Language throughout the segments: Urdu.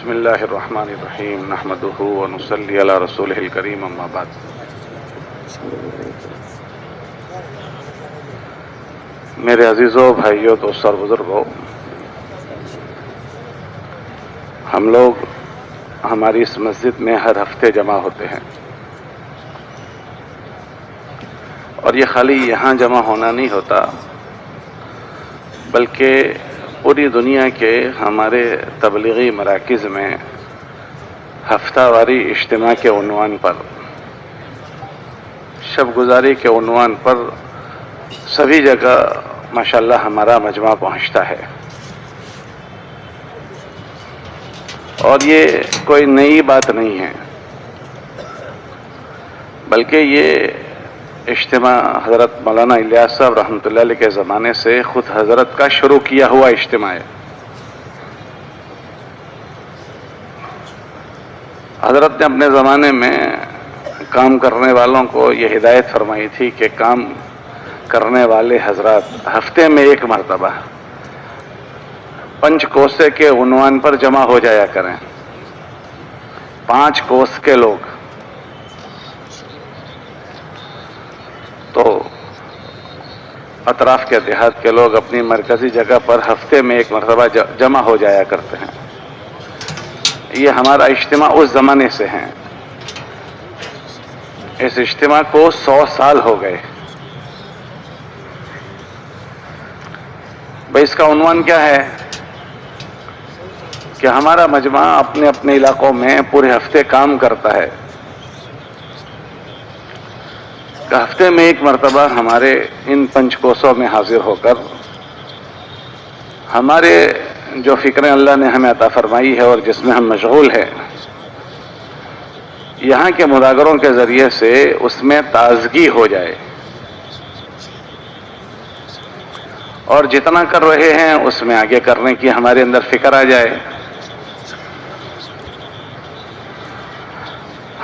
بسم اللہ الرحمن الرحیم نحمدہ ونصلی علی رسولہ الکریم اما بعد۔ میرے عزیزوں، بھائیوں، دوستوں اور بزرگوں، ہم لوگ ہماری اس مسجد میں ہر ہفتے جمع ہوتے ہیں، اور یہ خالی یہاں جمع ہونا نہیں ہوتا بلکہ پوری دنیا کے ہمارے تبلیغی مراکز میں ہفتہ واری اجتماع کے عنوان پر، شب گزاری کے عنوان پر سبھی جگہ ماشاءاللہ ہمارا مجمع پہنچتا ہے۔ اور یہ کوئی نئی بات نہیں ہے، بلکہ یہ اجتماع حضرت مولانا الیاس صاحب رحمۃ اللہ علیہ کے زمانے سے خود حضرت کا شروع کیا ہوا اجتماع ہے۔ حضرت نے اپنے زمانے میں کام کرنے والوں کو یہ ہدایت فرمائی تھی کہ کام کرنے والے حضرات ہفتے میں ایک مرتبہ پنچ کوسے کے عنوان پر جمع ہو جایا کریں۔ 5 کوس کے لوگ تو اطراف کے دیہات کے لوگ اپنی مرکزی جگہ پر ہفتے میں ایک مرتبہ جمع ہو جایا کرتے ہیں۔ یہ ہمارا اجتماع اس زمانے سے ہے۔ اس اجتماع کو 100 سال ہو گئے۔ بھائی اس کا عنوان کیا ہے کہ ہمارا مجمع اپنے اپنے علاقوں میں پورے ہفتے کام کرتا ہے، کہ ہفتے میں ایک مرتبہ ہمارے ان 5 کوسوں میں حاضر ہو کر ہمارے جو فکریں اللہ نے ہمیں عطا فرمائی ہے اور جس میں ہم مشغول ہیں، یہاں کے مداگروں کے ذریعے سے اس میں تازگی ہو جائے، اور جتنا کر رہے ہیں اس میں آگے کرنے کی ہمارے اندر فکر آ جائے۔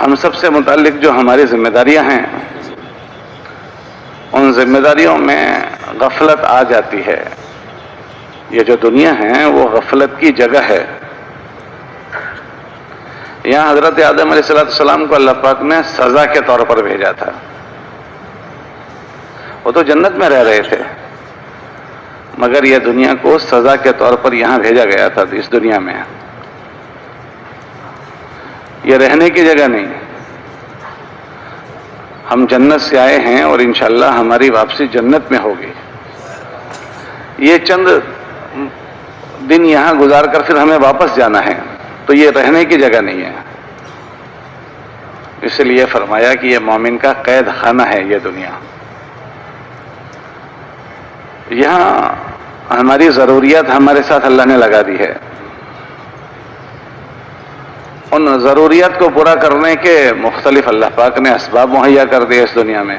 ہم سب سے متعلق جو ہماری ذمہ داریاں ہیں، ان ذمہ داریوں میں غفلت آ جاتی ہے۔ یہ جو دنیا ہے وہ غفلت کی جگہ ہے۔ یہاں حضرت آدم علیہ السلام کو اللہ پاک نے سزا کے طور پر بھیجا تھا۔ وہ تو جنت میں رہ رہے تھے، مگر یہ دنیا کو سزا کے طور پر یہاں بھیجا گیا تھا۔ اس دنیا میں یہ رہنے کی جگہ نہیں، ہم جنت سے آئے ہیں اور انشاءاللہ ہماری واپسی جنت میں ہوگی۔ یہ چند دن یہاں گزار کر پھر ہمیں واپس جانا ہے، تو یہ رہنے کی جگہ نہیں ہے۔ اس لیے فرمایا کہ یہ مومن کا قید خانہ ہے یہ دنیا۔ یہاں ہماری ضروریات ہمارے ساتھ اللہ نے لگا دی ہے۔ ان ضروریات کو پورا کرنے کے مختلف اللہ پاک نے اسباب مہیا کر دیے اس دنیا میں۔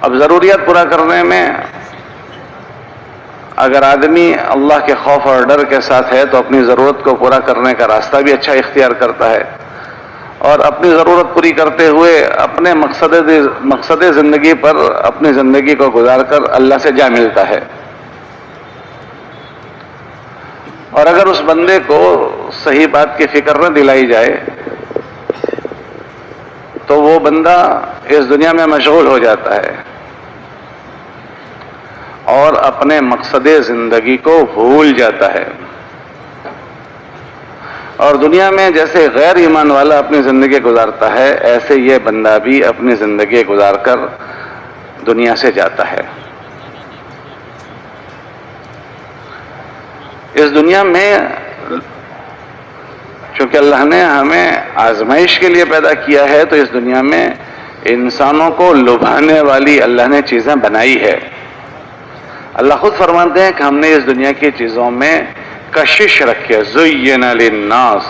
اب ضروریات پورا کرنے میں اگر آدمی اللہ کے خوف اور ڈر کے ساتھ ہے تو اپنی ضرورت کو پورا کرنے کا راستہ بھی اچھا اختیار کرتا ہے، اور اپنی ضرورت پوری کرتے ہوئے اپنے مقصد زندگی پر اپنی زندگی کو گزار کر اللہ سے جا ملتا ہے۔ اور اگر اس بندے کو صحیح بات کی فکر نہ دلائی جائے تو وہ بندہ اس دنیا میں مشغول ہو جاتا ہے اور اپنے مقصد زندگی کو بھول جاتا ہے۔ اور دنیا میں جیسے غیر ایمان والا اپنی زندگی گزارتا ہے، ایسے یہ بندہ بھی اپنی زندگی گزار کر دنیا سے جاتا ہے۔ اس دنیا میں چونکہ اللہ نے ہمیں آزمائش کے لیے پیدا کیا ہے، تو اس دنیا میں انسانوں کو لبھانے والی اللہ نے چیزیں بنائی ہے۔ اللہ خود فرماتے ہیں کہ ہم نے اس دنیا کی چیزوں میں کشش رکھی ہے، زین للناس،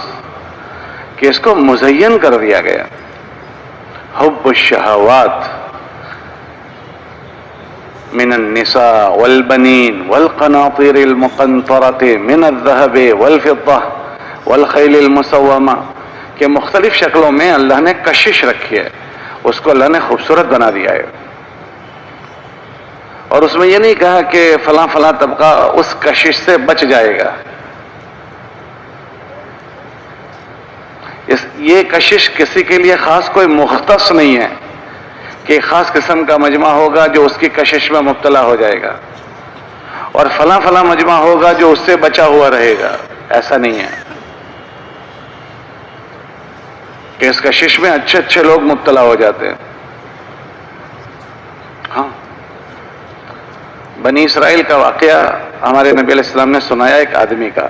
کہ اس کو مزین کر دیا گیا۔ حب الشہوات من النساء والبنین والقناطیر المقنطرۃ من الذهب والفضہ والخیل المسومہ، کہ مختلف شکلوں میں اللہ نے کشش رکھی ہے، اس کو اللہ نے خوبصورت بنا دیا ہے۔ اور اس میں یہ نہیں کہا کہ فلاں فلاں طبقہ اس کشش سے بچ جائے گا. یہ کشش کسی کے لیے خاص کوئی مختص نہیں ہے کہ ایک خاص قسم کا مجمع ہوگا جو اس کی کشش میں مبتلا ہو جائے گا اور فلاں فلاں مجمع ہوگا جو اس سے بچا ہوا رہے گا. ایسا نہیں ہے کہ اس کشش میں اچھے اچھے لوگ مبتلا ہو جاتے ہیں. ہاں، بنی اسرائیل کا واقعہ ہمارے نبی علیہ السلام نے سنایا ایک آدمی کا،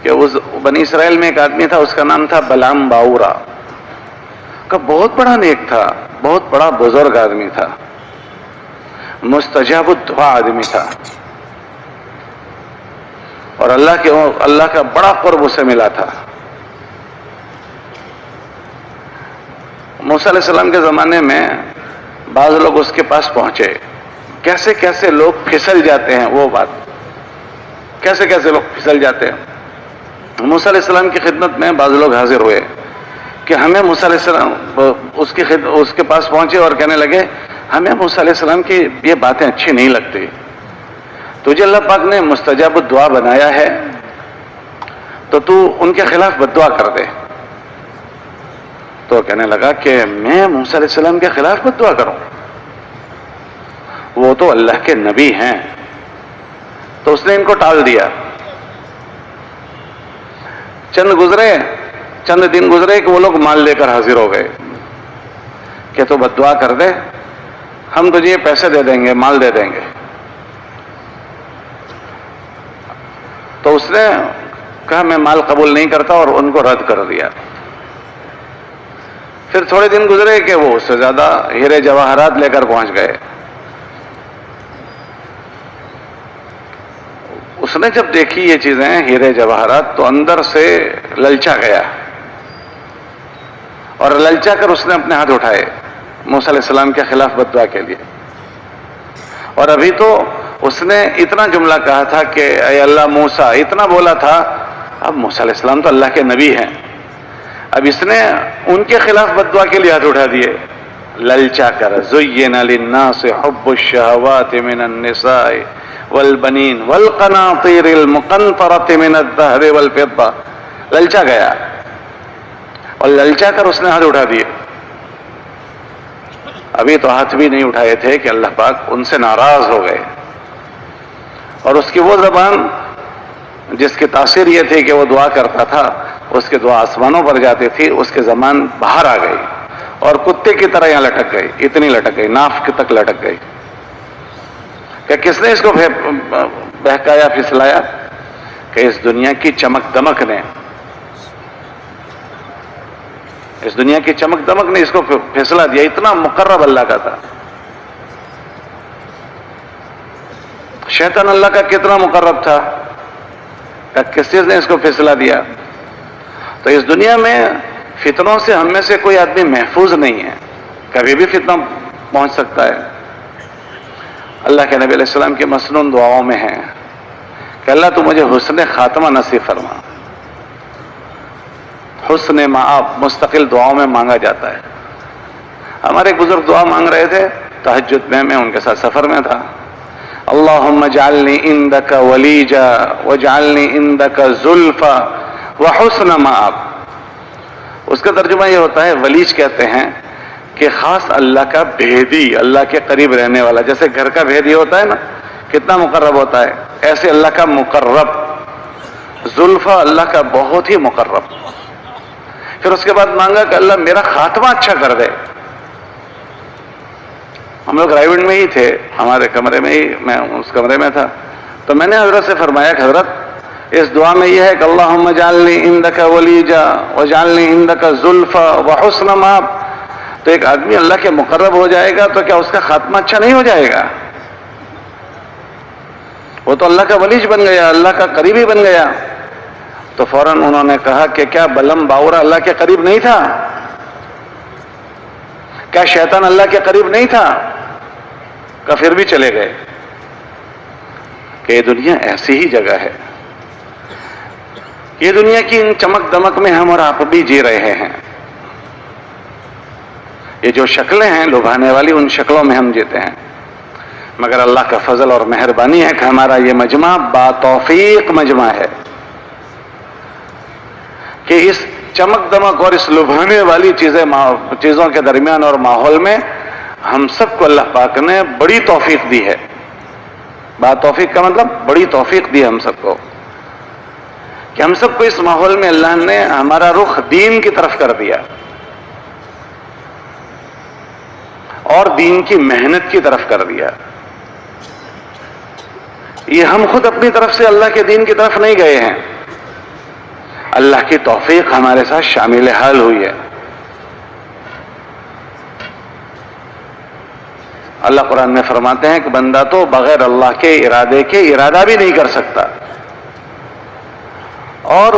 کہ اس بنی اسرائیل میں ایک آدمی تھا، اس کا نام تھا بلعام باورا کا. بہت بڑا نیک تھا، بہت بڑا بزرگ آدمی تھا، مستجاب الدعا آدمی تھا، اور اللہ کا بڑا قرب اسے ملا تھا. موسیٰ علیہ السلام کے زمانے میں بعض لوگ اس کے پاس پہنچے. کیسے کیسے لوگ پھسل جاتے ہیں، وہ بات، کیسے کیسے لوگ پھسل جاتے ہیں. موسیٰ علیہ السلام کی خدمت میں بعض لوگ حاضر ہوئے کہ ہمیں موسیٰ علیہ السلام اس کے پاس پہنچے اور کہنے لگے ہمیں موسیٰ علیہ السلام کی یہ باتیں اچھی نہیں لگتی، تجھے اللہ پاک نے مستجاب الدعا بنایا ہے تو تو ان کے خلاف بد دعا کر دے. تو کہنے لگا کہ میں موسیٰ علیہ السلام کے خلاف بد دعا کروں، وہ تو اللہ کے نبی ہیں. تو اس نے ان کو ٹال دیا. چند دن گزرے کہ وہ لوگ مال لے کر حاضر ہو گئے کہ تو بد دعا کر دے، ہم تجھے پیسے دے دیں گے، مال دے دیں گے. تو اس نے کہا میں مال قبول نہیں کرتا اور ان کو رد کر دیا. پھر تھوڑے دن گزرے کہ وہ اس سے زیادہ ہیرے جواہرات لے کر پہنچ گئے. اس نے جب دیکھی یہ چیزیں ہیرے جواہرات تو اندر سے للچا گیا، اور للچا کر اس نے اپنے ہاتھ اٹھائے موسیٰ علیہ السلام کے خلاف بد دعا کے لیے. اور ابھی تو اس نے اتنا جملہ کہا تھا کہ اے اللہ موسیٰ، اتنا بولا تھا. اب موسیٰ علیہ السلام تو اللہ کے نبی ہیں، اب اس نے ان کے خلاف بد دعا کے لیے ہاتھ اٹھا دیے للچا کر. زین للناس حب الشہوات من النساء والبنین والقناطیر المقنطرۃ من الذہب والفضہ. للچا گیا اور للچا کر اس نے ہاتھ اٹھا دیے. ابھی تو ہاتھ بھی نہیں اٹھائے تھے کہ اللہ پاک ان سے ناراض ہو گئے، اور اس کی وہ زبان جس کی تاثیر یہ تھی کہ وہ دعا کرتا تھا، اس کی دعا آسمانوں پر جاتی تھی، اس کی زبان باہر آ گئی اور کتے کی طرح یہاں لٹک گئی، اتنی لٹک گئی، ناف تک لٹک گئی. کہ کس نے اس کو بہکایا پھسلایا؟ کہ اس دنیا کی چمک دمک نے، اس دنیا کی چمک دمک نے اس کو پھسلا دیا. اتنا مقرب اللہ کا تھا. شیطان اللہ کا کتنا مقرب تھا کہ کس چیز نے اس کو پھسلا دیا. تو اس دنیا میں فتنوں سے ہم میں سے کوئی آدمی محفوظ نہیں ہے، کبھی بھی فتنہ پہنچ سکتا ہے. اللہ کے نبی علیہ السلام کی مسنون دعاؤں میں ہے کہ اللہ تو مجھے حسن خاتمہ نصیب فرما. حسن معاب مستقل دعاؤں میں مانگا جاتا ہے. ہمارے ایک بزرگ دعا مانگ رہے تھے تہجد میں ان کے ساتھ سفر میں تھا. اللہم اجعلنی عندک ولیجا واجعلنی عندک زلفا وحسن مآب. اس کا ترجمہ یہ ہوتا ہے، ولیج کہتے ہیں کہ خاص اللہ کا بھیدی، اللہ کے قریب رہنے والا. جیسے گھر کا بھیدی ہوتا ہے نا، کتنا مقرب ہوتا ہے، ایسے اللہ کا مقرب. زلفا اللہ کا بہت ہی مقرب. پھر اس کے بعد مانگا کہ اللہ میرا خاتمہ اچھا کر دے. ہم لوگ رائے گنج میں ہی تھے، ہمارے کمرے میں ہی، میں اس کمرے میں تھا. تو میں نے حضرت سے فرمایا کہ حضرت اس دعا میں یہ ہے کہ اللہم اجعلنی عندک ولیجا واجعلنی عندک زلفا وحسن مآب. تو ایک آدمی اللہ کے مقرب ہو جائے گا تو کیا اس کا خاتمہ اچھا نہیں ہو جائے گا؟ وہ تو اللہ کا ولیج بن گیا، اللہ کا قریبی بن گیا. تو فوراً انہوں نے کہا کہ کیا بلعام باورا اللہ کے قریب نہیں تھا؟ کیا شیطان اللہ کے قریب نہیں تھا؟ کہ پھر بھی چلے گئے. کہ یہ دنیا ایسی ہی جگہ ہے. یہ دنیا کی ان چمک دمک میں ہم اور آپ بھی جی رہے ہیں. یہ جو شکلیں ہیں لبھانے والی، ان شکلوں میں ہم جیتے ہیں. مگر اللہ کا فضل اور مہربانی ہے کہ ہمارا یہ مجمع باتوفیق مجمع ہے کہ اس چمک دمک اور اس لبھانے والی چیزوں کے درمیان اور ماحول میں ہم سب کو اللہ پاک نے بڑی توفیق دی ہے. باتوفیق کا مطلب بڑی توفیق دی ہم سب کو کہ ہم سب کو اس ماحول میں اللہ نے ہمارا رخ دین کی طرف کر دیا اور دین کی محنت کی طرف کر دیا. یہ ہم خود اپنی طرف سے اللہ کے دین کی طرف نہیں گئے ہیں، اللہ کی توفیق ہمارے ساتھ شامل حال ہوئی ہے. اللہ قرآن میں فرماتے ہیں کہ بندہ تو بغیر اللہ کے ارادے کے ارادہ بھی نہیں کر سکتا. اور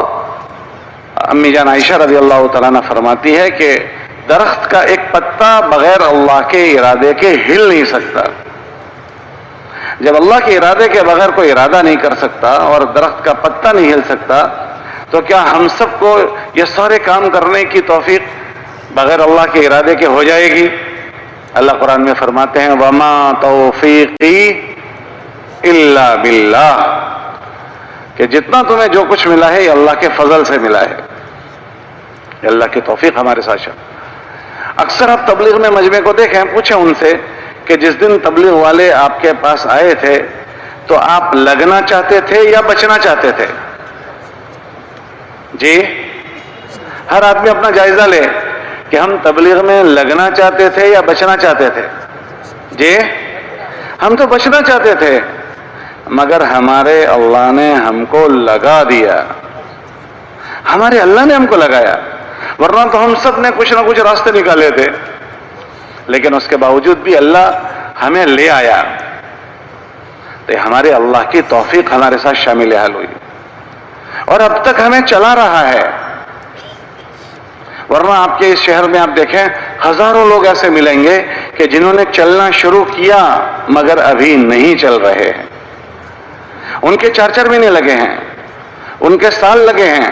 امی جان عائشہ رضی اللہ تعالیٰ عنہ فرماتی ہے کہ درخت کا ایک پتا بغیر اللہ کے ارادے کے ہل نہیں سکتا. جب اللہ کے ارادے کے بغیر کوئی ارادہ نہیں کر سکتا اور درخت کا پتا نہیں ہل سکتا تو کیا ہم سب کو یہ سارے کام کرنے کی توفیق بغیر اللہ کے ارادے کے ہو جائے گی؟ اللہ قرآن میں فرماتے ہیں وَمَا تَوْفِيقِي إِلَّا بِاللَّهِ کہ جتنا تمہیں جو کچھ ملا ہے یہ اللہ کے فضل سے ملا ہے. یہ اللہ کی توفیق ہمارے ساتھ ہے. اکثر آپ تبلیغ میں مجمع کو دیکھیں، پوچھیں ان سے کہ جس دن تبلیغ والے آپ کے پاس آئے تھے تو آپ لگنا چاہتے تھے یا بچنا چاہتے تھے؟ جی ہر آدمی اپنا جائزہ لے کہ ہم تبلیغ میں لگنا چاہتے تھے یا بچنا چاہتے تھے؟ جی ہم تو بچنا چاہتے تھے، مگر ہمارے اللہ نے ہم کو لگا دیا. ہمارے اللہ نے ہم کو لگایا، ورنہ تو ہم سب نے کچھ نہ کچھ راستے نکالے تھے. لیکن اس کے باوجود بھی اللہ ہمیں لے آیا. تو ہمارے اللہ کی توفیق ہمارے ساتھ شامل حال ہوئی اور اب تک ہمیں چلا رہا ہے. ورنہ آپ کے اس شہر میں آپ دیکھیں ہزاروں لوگ ایسے ملیں گے کہ جنہوں نے چلنا شروع کیا مگر ابھی نہیں چل رہے ہیں. ان کے 4 مہینے لگے ہیں، ان کے سال لگے ہیں،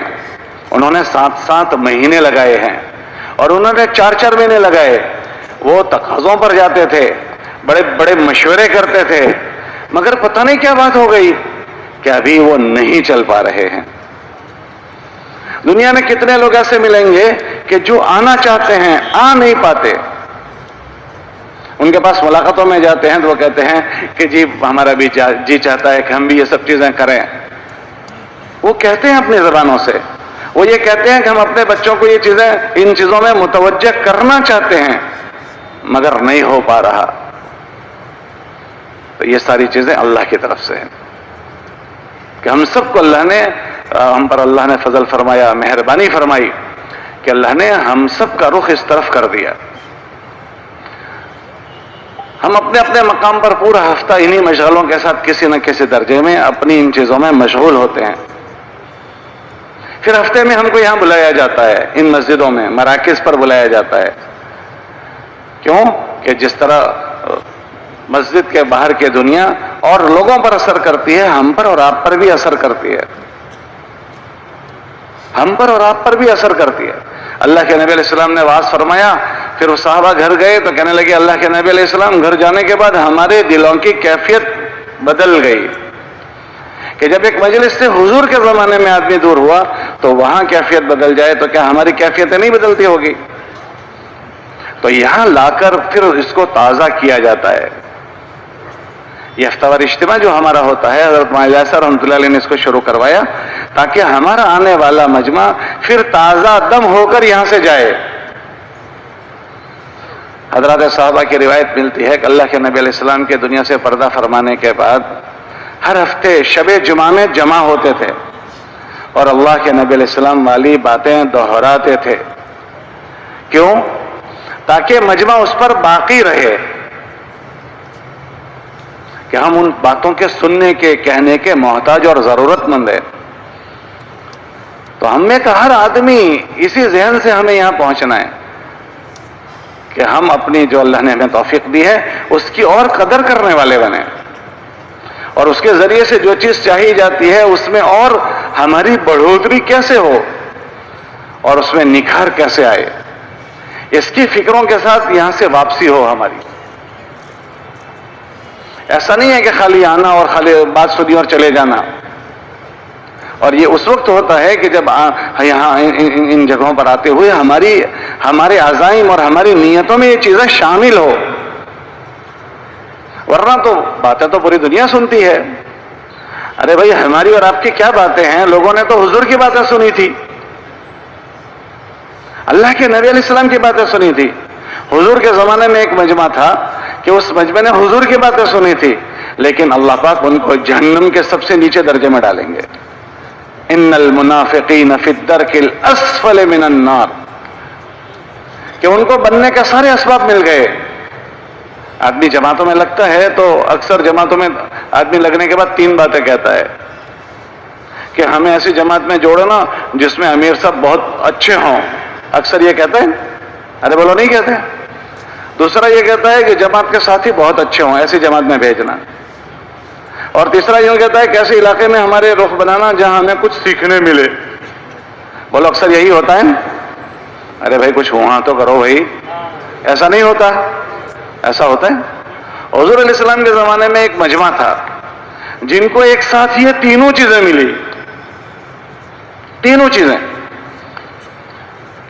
انہوں نے 7 مہینے لگائے ہیں اور انہوں نے 4 مہینے لگائے. وہ تقاضوں پر جاتے تھے، بڑے بڑے مشورے کرتے تھے، مگر پتہ نہیں کیا بات ہو گئی کہ ابھی وہ نہیں چل پا رہے ہیں. دنیا میں کتنے لوگ ایسے ملیں گے کہ جو آنا چاہتے ہیں آ نہیں پاتے. ان کے پاس ملاقاتوں میں جاتے ہیں تو وہ کہتے ہیں کہ جی ہمارا بھی جی چاہتا ہے کہ ہم بھی یہ سب چیزیں کریں. وہ کہتے ہیں اپنی زبانوں سے، وہ یہ کہتے ہیں کہ ہم اپنے بچوں کو یہ چیزیں ان چیزوں میں متوجہ کرنا چاہتے ہیں مگر نہیں ہو پا رہا. تو یہ ساری چیزیں اللہ کی طرف سے ہیں کہ ہم سب کو اللہ نے، ہم پر اللہ نے فضل فرمایا، مہربانی فرمائی کہ اللہ نے ہم سب کا رخ اس طرف کر دیا. ہم اپنے اپنے مقام پر پورا ہفتہ انہی مشغلوں کے ساتھ کسی نہ کسی درجے میں اپنی ان چیزوں میں مشغول ہوتے ہیں. پھر ہفتے میں ہم کو یہاں بلایا جاتا ہے، ان مسجدوں میں مراکز پر بلایا جاتا ہے. کیوں کہ جس طرح مسجد کے باہر کی دنیا اور لوگوں پر اثر کرتی ہے، ہم پر اور آپ پر بھی اثر کرتی ہے. ہم پر اور آپ پر بھی اثر کرتی ہے. اللہ کے نبی علیہ السلام نے واعظ فرمایا، پھر وہ صحابہ گھر گئے تو کہنے لگے اللہ کے نبی علیہ السلام گھر جانے کے بعد ہمارے دلوں کی کیفیت بدل گئی کہ جب ایک مجلس سے حضور کے زمانے میں آدمی دور ہوا تو وہاں کیفیت بدل جائے تو کیا ہماری کیفیتیں نہیں بدلتی ہوگی؟ تو یہاں لا کر پھر اس کو تازہ کیا جاتا ہے. یہ ہفتہ وار اجتماع جو ہمارا ہوتا ہے، حضرت مولانا یاسر رحمۃ اللہ علیہ نے اس کو شروع کروایا تاکہ ہمارا آنے والا مجمع پھر تازہ دم ہو کر یہاں سے جائے. حضرات صحابہ کی روایت ملتی ہے کہ اللہ کے نبی علیہ السلام کے دنیا سے پردہ فرمانے کے بعد ہر ہفتے شب جمعہ میں جمع ہوتے تھے اور اللہ کے نبی علیہ السلام والی باتیں دہراتے تھے. کیوں؟ تاکہ مجمع اس پر باقی رہے کہ ہم ان باتوں کے سننے کے، کہنے کے محتاج اور ضرورت مند ہیں. تو ہم میں کا ہر آدمی اسی ذہن سے ہمیں یہاں پہنچنا ہے کہ ہم اپنی جو اللہ نے ہمیں توفیق دی ہے اس کی اور قدر کرنے والے بنیں اور اس کے ذریعے سے جو چیز چاہی جاتی ہے اس میں اور ہماری بڑھوتری کیسے ہو اور اس میں نکھار کیسے آئے، اس کی فکروں کے ساتھ یہاں سے واپسی ہو ہماری. ایسا نہیں ہے کہ خالی آنا اور خالی بات سنی اور چلے جانا. اور یہ اس وقت ہوتا ہے کہ جب یہاں ان جگہوں پر آتے ہوئے ہمارے عزائم اور ہماری نیتوں میں یہ چیزیں شامل ہو. ورنہ تو باتیں تو پوری دنیا سنتی ہے. ارے بھائی ہماری اور آپ کی کیا باتیں ہیں؟ لوگوں نے تو حضور کی باتیں سنی تھی, اللہ کے نبی علیہ السلام کی باتیں سنی تھی. حضور کے زمانے میں ایک مجمع تھا کہ اس مجمع نے حضور کی باتیں سنی تھی, لیکن اللہ پاک ان کو جہنم کے سب سے نیچے درجے میں ڈالیں گے. ان المنافقین فی الدرک الاسفل من النار, کہ ان کو بننے کا سارے اسباب مل گئے. آدمی جماعتوں میں لگتا ہے تو اکثر جماعتوں میں آدمی لگنے کے بعد 3 باتیں کہتا ہے کہ ہمیں ایسی جماعت میں جوڑو نا جس میں امیر صاحب بہت اچھے ہوں. اکثر یہ کہتا ہے, ارے بولو نہیں کہتے. دوسرا یہ کہتا ہے کہ جماعت کے ساتھی بہت اچھے ہوں, ایسی جماعت میں بھیجنا. اور تیسرا یہ کہتا ہے کہ ایسے علاقے میں ہمارے رخ بنانا جہاں ہمیں کچھ سیکھنے ملے. بولو اکثر یہی ہوتا ہے. ارے بھائی کچھ وہاں تو کرو بھائی, ایسا نہیں ہوتا. ایسا ہوتا ہے. حضور علیہ السلام کے زمانے میں ایک مجمع تھا جن کو ایک ساتھ یہ 3 چیزیں ملی. 3 چیزیں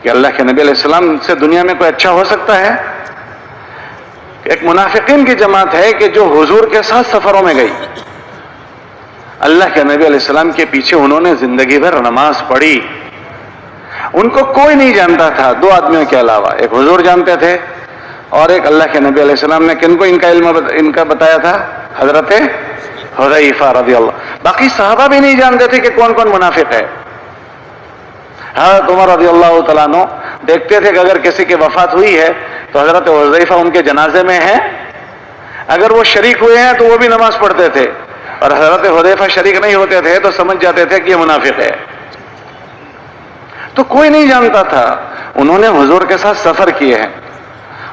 کہ اللہ کے نبی علیہ السلام سے دنیا میں کوئی اچھا ہو سکتا ہے. ایک منافقین کی جماعت ہے کہ جو حضور کے ساتھ سفروں میں گئی, اللہ کے نبی علیہ السلام کے پیچھے انہوں نے زندگی بھر نماز پڑھی. ان کو کوئی نہیں جانتا تھا 2 آدمیوں کے علاوہ, ایک حضور جانتے تھے اور ایک اللہ کے نبی علیہ السلام نے کن کو ان کا علم ان کا بتایا تھا؟ حضرت حذیفہ رضی اللہ. باقی صحابہ بھی نہیں جانتے تھے کہ کون کون منافق ہے. حضرت عمر رضی اللہ تعالیٰ عنہ دیکھتے تھے کہ اگر کسی کی وفات ہوئی ہے تو حضرت حذیفہ ان کے جنازے میں ہیں, اگر وہ شریک ہوئے ہیں تو وہ بھی نماز پڑھتے تھے, اور حضرت حذیفہ شریک نہیں ہوتے تھے تو سمجھ جاتے تھے کہ یہ منافق ہے. تو کوئی نہیں جانتا تھا. انہوں نے حضور کے ساتھ سفر کیے ہیں,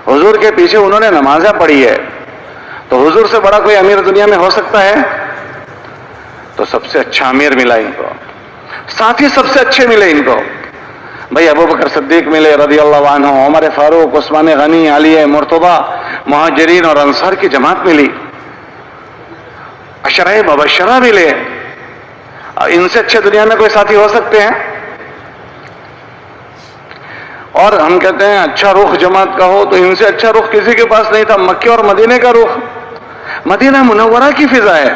حضور کے پیچھے انہوں نے نمازیں پڑھی ہے. تو حضور سے بڑا کوئی امیر دنیا میں ہو سکتا ہے؟ تو سب سے اچھا امیر ملا ان کو, ساتھی سب سے اچھے ملے ان کو. بھائی ابو بکر صدیق ملے رضی اللہ عنہ, عمر فاروق, عثمان غنی, علی مرتضی, مہاجرین اور انصار کی جماعت ملی. عشرہ مبشرہ ملے. ان سے اچھے دنیا میں کوئی ساتھی ہو سکتے ہیں؟ اور ہم کہتے ہیں اچھا رخ جماعت کا ہو, تو ان سے اچھا رخ کسی کے پاس نہیں تھا. مکے اور مدینے کا رخ, مدینہ منورہ کی فضا ہے.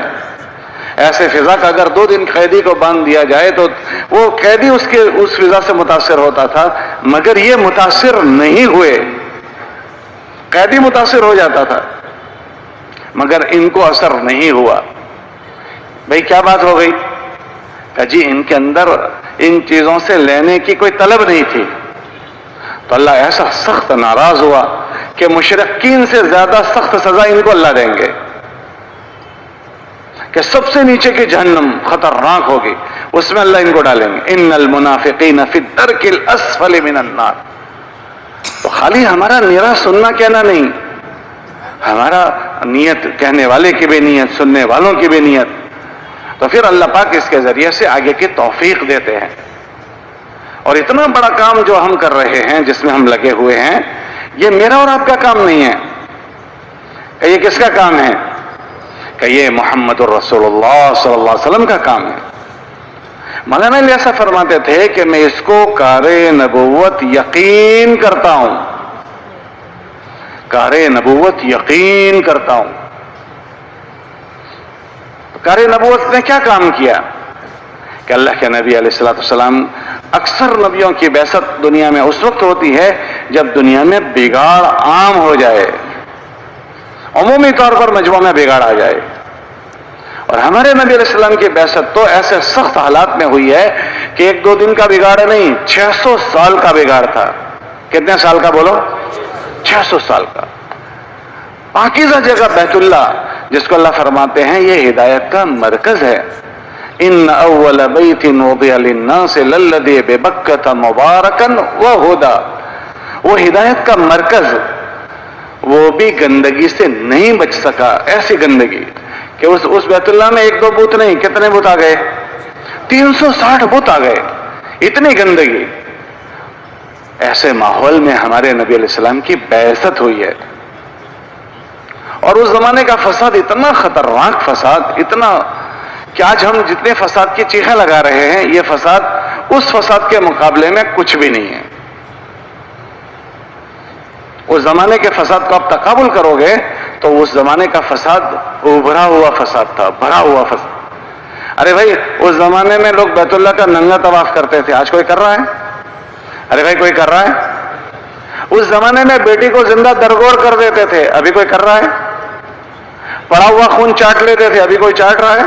ایسے فضا کا اگر 2 دن قیدی کو باندھ دیا جائے تو وہ قیدی اس فضا سے متاثر ہوتا تھا, مگر یہ متاثر نہیں ہوئے. قیدی متاثر ہو جاتا تھا مگر ان کو اثر نہیں ہوا. بھئی کیا بات ہو گئی کہ جی ان کے اندر ان چیزوں سے لینے کی کوئی طلب نہیں تھی. تو اللہ ایسا سخت ناراض ہوا کہ مشرکین سے زیادہ سخت سزا ان کو اللہ دیں گے, کہ سب سے نیچے کی جہنم خطرناک ہوگی, اس میں اللہ ان کو ڈالیں گے. ان المنافقین فی الدرک الاسفل من النار. تو خالی ہمارا نیرا سننا کہنا نہیں, ہمارا نیت, کہنے والے کی بھی نیت, سننے والوں کی بھی نیت. تو پھر اللہ پاک اس کے ذریعے سے آگے کی توفیق دیتے ہیں. اور اتنا بڑا کام جو ہم کر رہے ہیں, جس میں ہم لگے ہوئے ہیں, یہ میرا اور آپ کا کام نہیں ہے. کہ یہ کس کا کام ہے؟ کہ یہ محمد الرسول اللہ صلی اللہ علیہ وسلم کا کام ہے. مولانا ایسا فرماتے تھے کہ میں اس کو کار نبوت یقین کرتا ہوں, کار نبوت یقین کرتا ہوں. کار نبوت نے کیا کام کیا کہ اللہ کے نبی علیہ الصلوۃ والسلام, اکثر نبیوں کی بعثت دنیا میں اس وقت ہوتی ہے جب دنیا میں بگاڑ عام ہو جائے, عمومی طور پر مجموعہ میں بگاڑ آ جائے. اور ہمارے نبی علیہ السلام کی بعثت تو ایسے سخت حالات میں ہوئی ہے کہ 1-2 دن کا بگاڑ نہیں, 600 سال کا بگاڑ تھا. کتنے سال کا بولو؟ 600 سال کا. پاکیزہ جگہ بیت اللہ, جس کو اللہ فرماتے ہیں یہ ہدایت کا مرکز ہے. ان اول بیت وضع للناس للذی ببکۃ مبارکا وہدی. وہ ہدایت کا مرکز, وہ بھی گندگی سے نہیں بچ سکا. ایسی گندگی کہ اس بیت اللہ میں 1-2 بت نہیں, کتنے بت آ گئے؟ 360 بت آ گئے. اتنی گندگی. ایسے ماحول میں ہمارے نبی علیہ السلام کی بعثت ہوئی ہے. اور اس زمانے کا فساد اتنا خطرناک فساد، اتنا کہ آج ہم جتنے فساد کی چیخیں لگا رہے ہیں، یہ فساد اس فساد کے مقابلے میں کچھ بھی نہیں ہے۔ اس زمانے کے فساد کو آپ تقابل کرو گے تو اس زمانے کا فساد ابھرا ہوا فساد تھا، بھرا ہوا فساد۔ ارے بھائی اس زمانے میں لوگ بیت اللہ کا ننگا طواف کرتے تھے، آج کوئی کر رہا ہے؟ ارے بھائی کوئی کر رہا ہے؟ اس زمانے میں بیٹی کو زندہ درگور کر دیتے تھے، ابھی کوئی کر رہا ہے؟ پڑا ہوا خون چاٹ لیتے تھے، ابھی کوئی چاٹ رہا ہے؟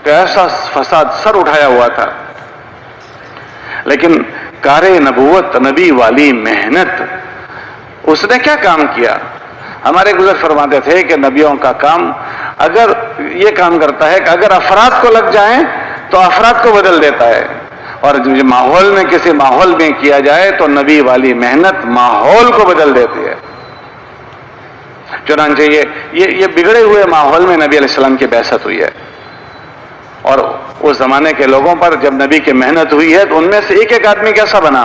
تو ایسا فساد سر اٹھایا ہوا تھا۔ لیکن کار نبوت، نبی والی محنت، اس نے کیا کام کیا؟ ہمارے گزر فرماتے تھے کہ نبیوں کا کام اگر یہ کام کرتا ہے کہ اگر افراد کو لگ جائیں تو افراد کو بدل دیتا ہے، اور جو ماحول میں کسی ماحول میں کیا جائے تو نبی والی محنت ماحول کو بدل دیتی ہے۔ چنانچہ یہ بگڑے ہوئے ماحول میں نبی علیہ السلام کی بعثت ہوئی ہے، اور اس زمانے کے لوگوں پر جب نبی کی محنت ہوئی ہے تو ان میں سے ایک ایک آدمی کیسا بنا؟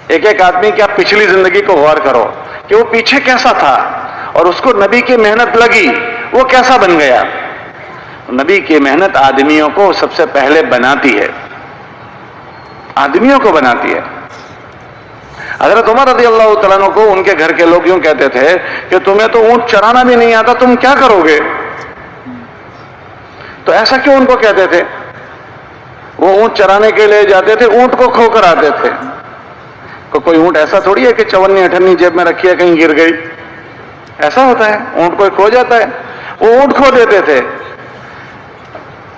ایک ایک آدمی کی آپ پچھلی زندگی کو غور کرو کہ وہ پیچھے کیسا تھا، اور اس کو نبی کی محنت لگی، وہ کیسا بن گیا۔ نبی کی محنت آدمیوں کو سب سے پہلے بناتی ہے، آدمیوں کو بناتی ہے۔ حضرت عمر رضی اللہ تعالیٰ عنہ کو ان کے گھر کے لوگ یوں کہتے تھے کہ تمہیں تو اونٹ چرانا بھی نہیں آتا، تم کیا کرو گے؟ تو ایسا کیوں ان کو کہتے تھے؟ وہ اونٹ چرانے کے لیے جاتے تھے، اونٹ کو کھو کر آتے تھے۔ کوئی اونٹ ایسا تھوڑی ہے کہ 54 جیب میں رکھی ہے کہیں گر گئی، ایسا ہوتا ہے؟ اونٹ کوئی کھو جاتا ہے؟ وہ اونٹ کھو دیتے تھے۔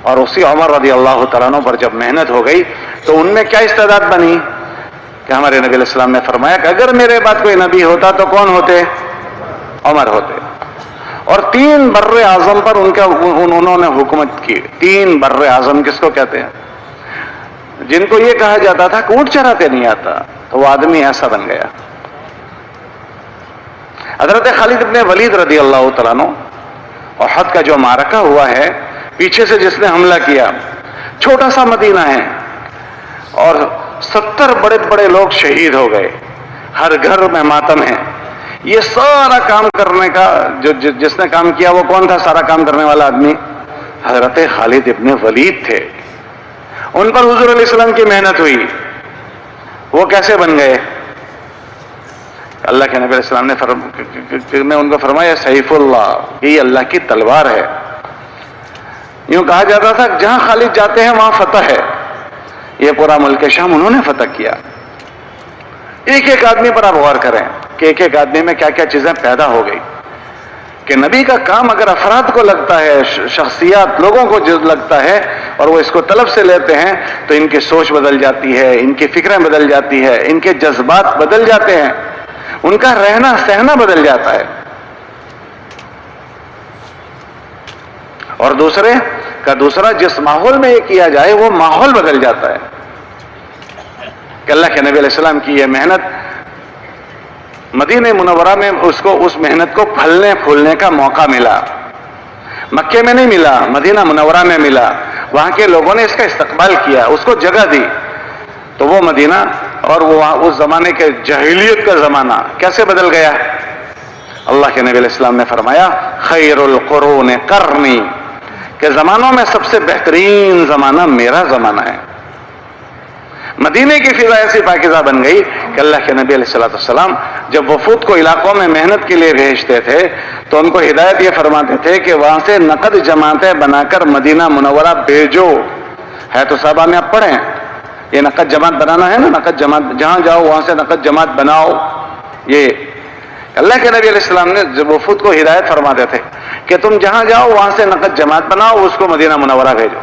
اور اسی عمر رضی اللہ تعالیٰ عنہ پر جب محنت ہو گئی تو ان میں کیا استعداد بنی کہ ہمارے نبی علیہ السلام نے فرمایا کہ اگر میرے بعد کوئی نبی ہوتا تو کون ہوتے؟ عمر ہوتے۔ اور 3 بر اعظم پر انہوں نے حکومت کی۔ 3 بر اعظم کس کو کہتے ہیں؟ جن کو یہ کہا جاتا تھا کہ اونٹ چراتے نہیں آتا، تو وہ آدمی ایسا بن گیا۔ حضرت خالد ابن ولید رضی اللہ تعالیٰ عنہ، احد کا جو معرکہ ہوا ہے، پیچھے سے جس نے حملہ کیا، چھوٹا سا مدینہ ہے اور 70 بڑے بڑے لوگ شہید ہو گئے، ہر گھر میں ماتم ہے۔ یہ سارا کام کرنے کا جس نے کام کیا وہ کون تھا؟ سارا کام کرنے والا آدمی حضرت خالد ابن ولید تھے۔ ان پر حضور علیہ السلام کی محنت ہوئی، وہ کیسے بن گئے؟ اللہ کے نبی علیہ السلام نے ان کو فرمایا سیف اللہ، یہ اللہ کی تلوار ہے۔ یوں کہا جاتا تھا کہ جہاں خالد جاتے ہیں وہاں فتح ہے۔ یہ پورا ملک شام انہوں نے فتح کیا۔ ایک ایک آدمی پر آپ غور کریں کہ ایک ایک آدمی میں کیا کیا چیزیں پیدا ہو گئی، کہ نبی کا کام اگر افراد کو لگتا ہے، شخصیات لوگوں کو جو لگتا ہے اور وہ اس کو طلب سے لیتے ہیں تو ان کی سوچ بدل جاتی ہے، ان کی فکریں بدل جاتی ہے، ان کے جذبات بدل جاتے ہیں، ان کا رہنا سہنا بدل جاتا ہے۔ اور دوسرا جس ماحول میں یہ کیا جائے وہ ماحول بدل جاتا ہے۔ کہ اللہ کے نبی علیہ السلام کی یہ محنت مدینہ منورہ میں اس محنت کو پھلنے پھولنے کا موقع ملا۔ مکے میں نہیں ملا، مدینہ منورہ میں ملا۔ وہاں کے لوگوں نے اس کا استقبال کیا، اس کو جگہ دی، تو وہ مدینہ اور وہ اس زمانے کے جاہلیت کا زمانہ کیسے بدل گیا۔ اللہ کے نبی علیہ السلام نے فرمایا خیر القرون قرنی، کہ زمانوں میں سب سے بہترین زمانہ میرا زمانہ ہے۔ مدینے کی فضا ایسی پاکیزہ بن گئی کہ اللہ کے نبی علیہ السلام جب وفود کو علاقوں میں محنت کے لیے بھیجتے تھے تو ان کو ہدایت یہ فرماتے تھے کہ وہاں سے نقد جماعتیں بنا کر مدینہ منورہ بھیجو۔ ہے تو صحابہ میں آپ پڑھیں، یہ نقد جماعت بنانا ہے نا، نقد جماعت جہاں جاؤ وہاں سے نقد جماعت بناؤ۔ یہ اللہ کے نبی علیہ السلام نے جب وفود کو ہدایت فرماتے تھے کہ تم جہاں جاؤ وہاں سے نقد جماعت بناؤ، اس کو مدینہ منورہ بھیجو۔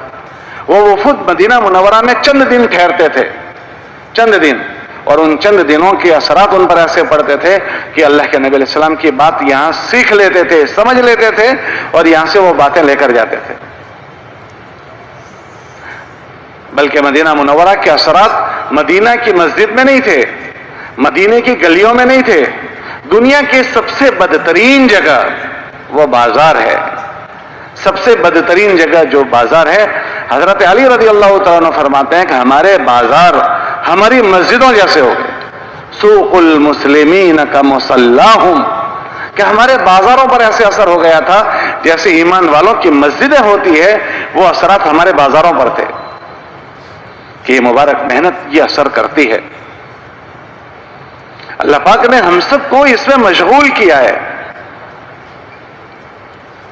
وہ وفود مدینہ منورہ میں چند دن ٹھہرتے تھے، چند دن، اور ان چند دنوں کے اثرات ان پر ایسے پڑتے تھے کہ اللہ کے نبی علیہ السلام کی بات یہاں سیکھ لیتے تھے، سمجھ لیتے تھے، اور یہاں سے وہ باتیں لے کر جاتے تھے۔ بلکہ مدینہ منورہ کے اثرات مدینہ کی مسجد میں نہیں تھے، مدینہ کی گلیوں میں نہیں تھے، دنیا کی سب سے بدترین جگہ وہ بازار ہے۔ سب سے بدترین جگہ جو بازار ہے، حضرت علی رضی اللہ تعالیٰ عنہ فرماتے ہیں کہ ہمارے بازار ہماری مسجدوں جیسے ہو گئے۔ سوق المسلمین کا مصلاہم، کہ ہمارے بازاروں پر ایسے اثر ہو گیا تھا جیسے ایمان والوں کی مسجدیں ہوتی ہے، وہ اثرات ہمارے بازاروں پر تھے کہ یہ مبارک محنت یہ اثر کرتی ہے۔ اللہ پاک نے ہم سب کو اس میں مشغول کیا ہے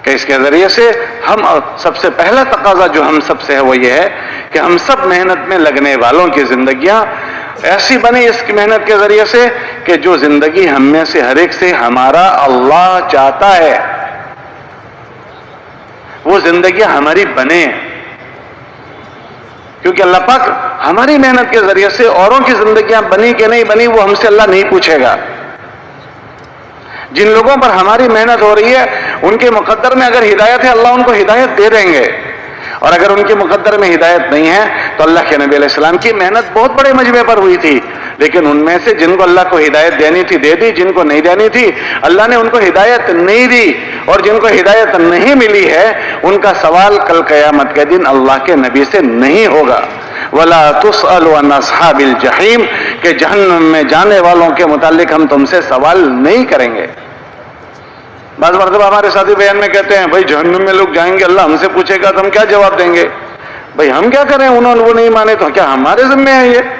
کہ اس کے ذریعے سے ہم سب سے پہلا تقاضا جو ہم سب سے ہے وہ یہ ہے کہ ہم سب محنت میں لگنے والوں کی زندگیاں ایسی بنی اس کی محنت کے ذریعے سے کہ جو زندگی ہم میں سے ہر ایک سے ہمارا اللہ چاہتا ہے وہ زندگیاں ہماری بنے، کیونکہ اللہ پاک ہماری محنت کے ذریعے سے اوروں کی زندگیاں بنی کہ نہیں بنی وہ ہم سے اللہ نہیں پوچھے گا۔ جن لوگوں پر ہماری محنت ہو رہی ہے ان کے مقدر میں اگر ہدایت ہے اللہ ان کو ہدایت دے دیں گے، اور اگر ان کے مقدر میں ہدایت نہیں ہے تو اللہ کے نبی علیہ السلام کی محنت بہت بڑے مجمع پر ہوئی تھی، لیکن ان میں سے جن کو اللہ کو ہدایت دینی تھی دے دی، جن کو نہیں دینی تھی اللہ نے ان کو ہدایت نہیں دی، اور جن کو ہدایت نہیں ملی ہے ان کا سوال کل قیامت کے دن اللہ کے نبی سے نہیں ہوگا۔ وَلَا تُسْأَلُ عَنْ أَصْحَابِ الْجَحِيمِ کہ جہنم میں جانے والوں کے متعلق ہم تم سے سوال نہیں کریں گے۔ بعض مرتبہ ہمارے ساتھی بیان میں کہتے ہیں بھائی جہنم میں لوگ جائیں گے اللہ ہم سے پوچھے گا تو ہم کیا جواب دیں گے؟ بھائی ہم کیا کریں، انہوں نے وہ نہیں مانے تو کیا ہمارے ذمہ ہے یہ؟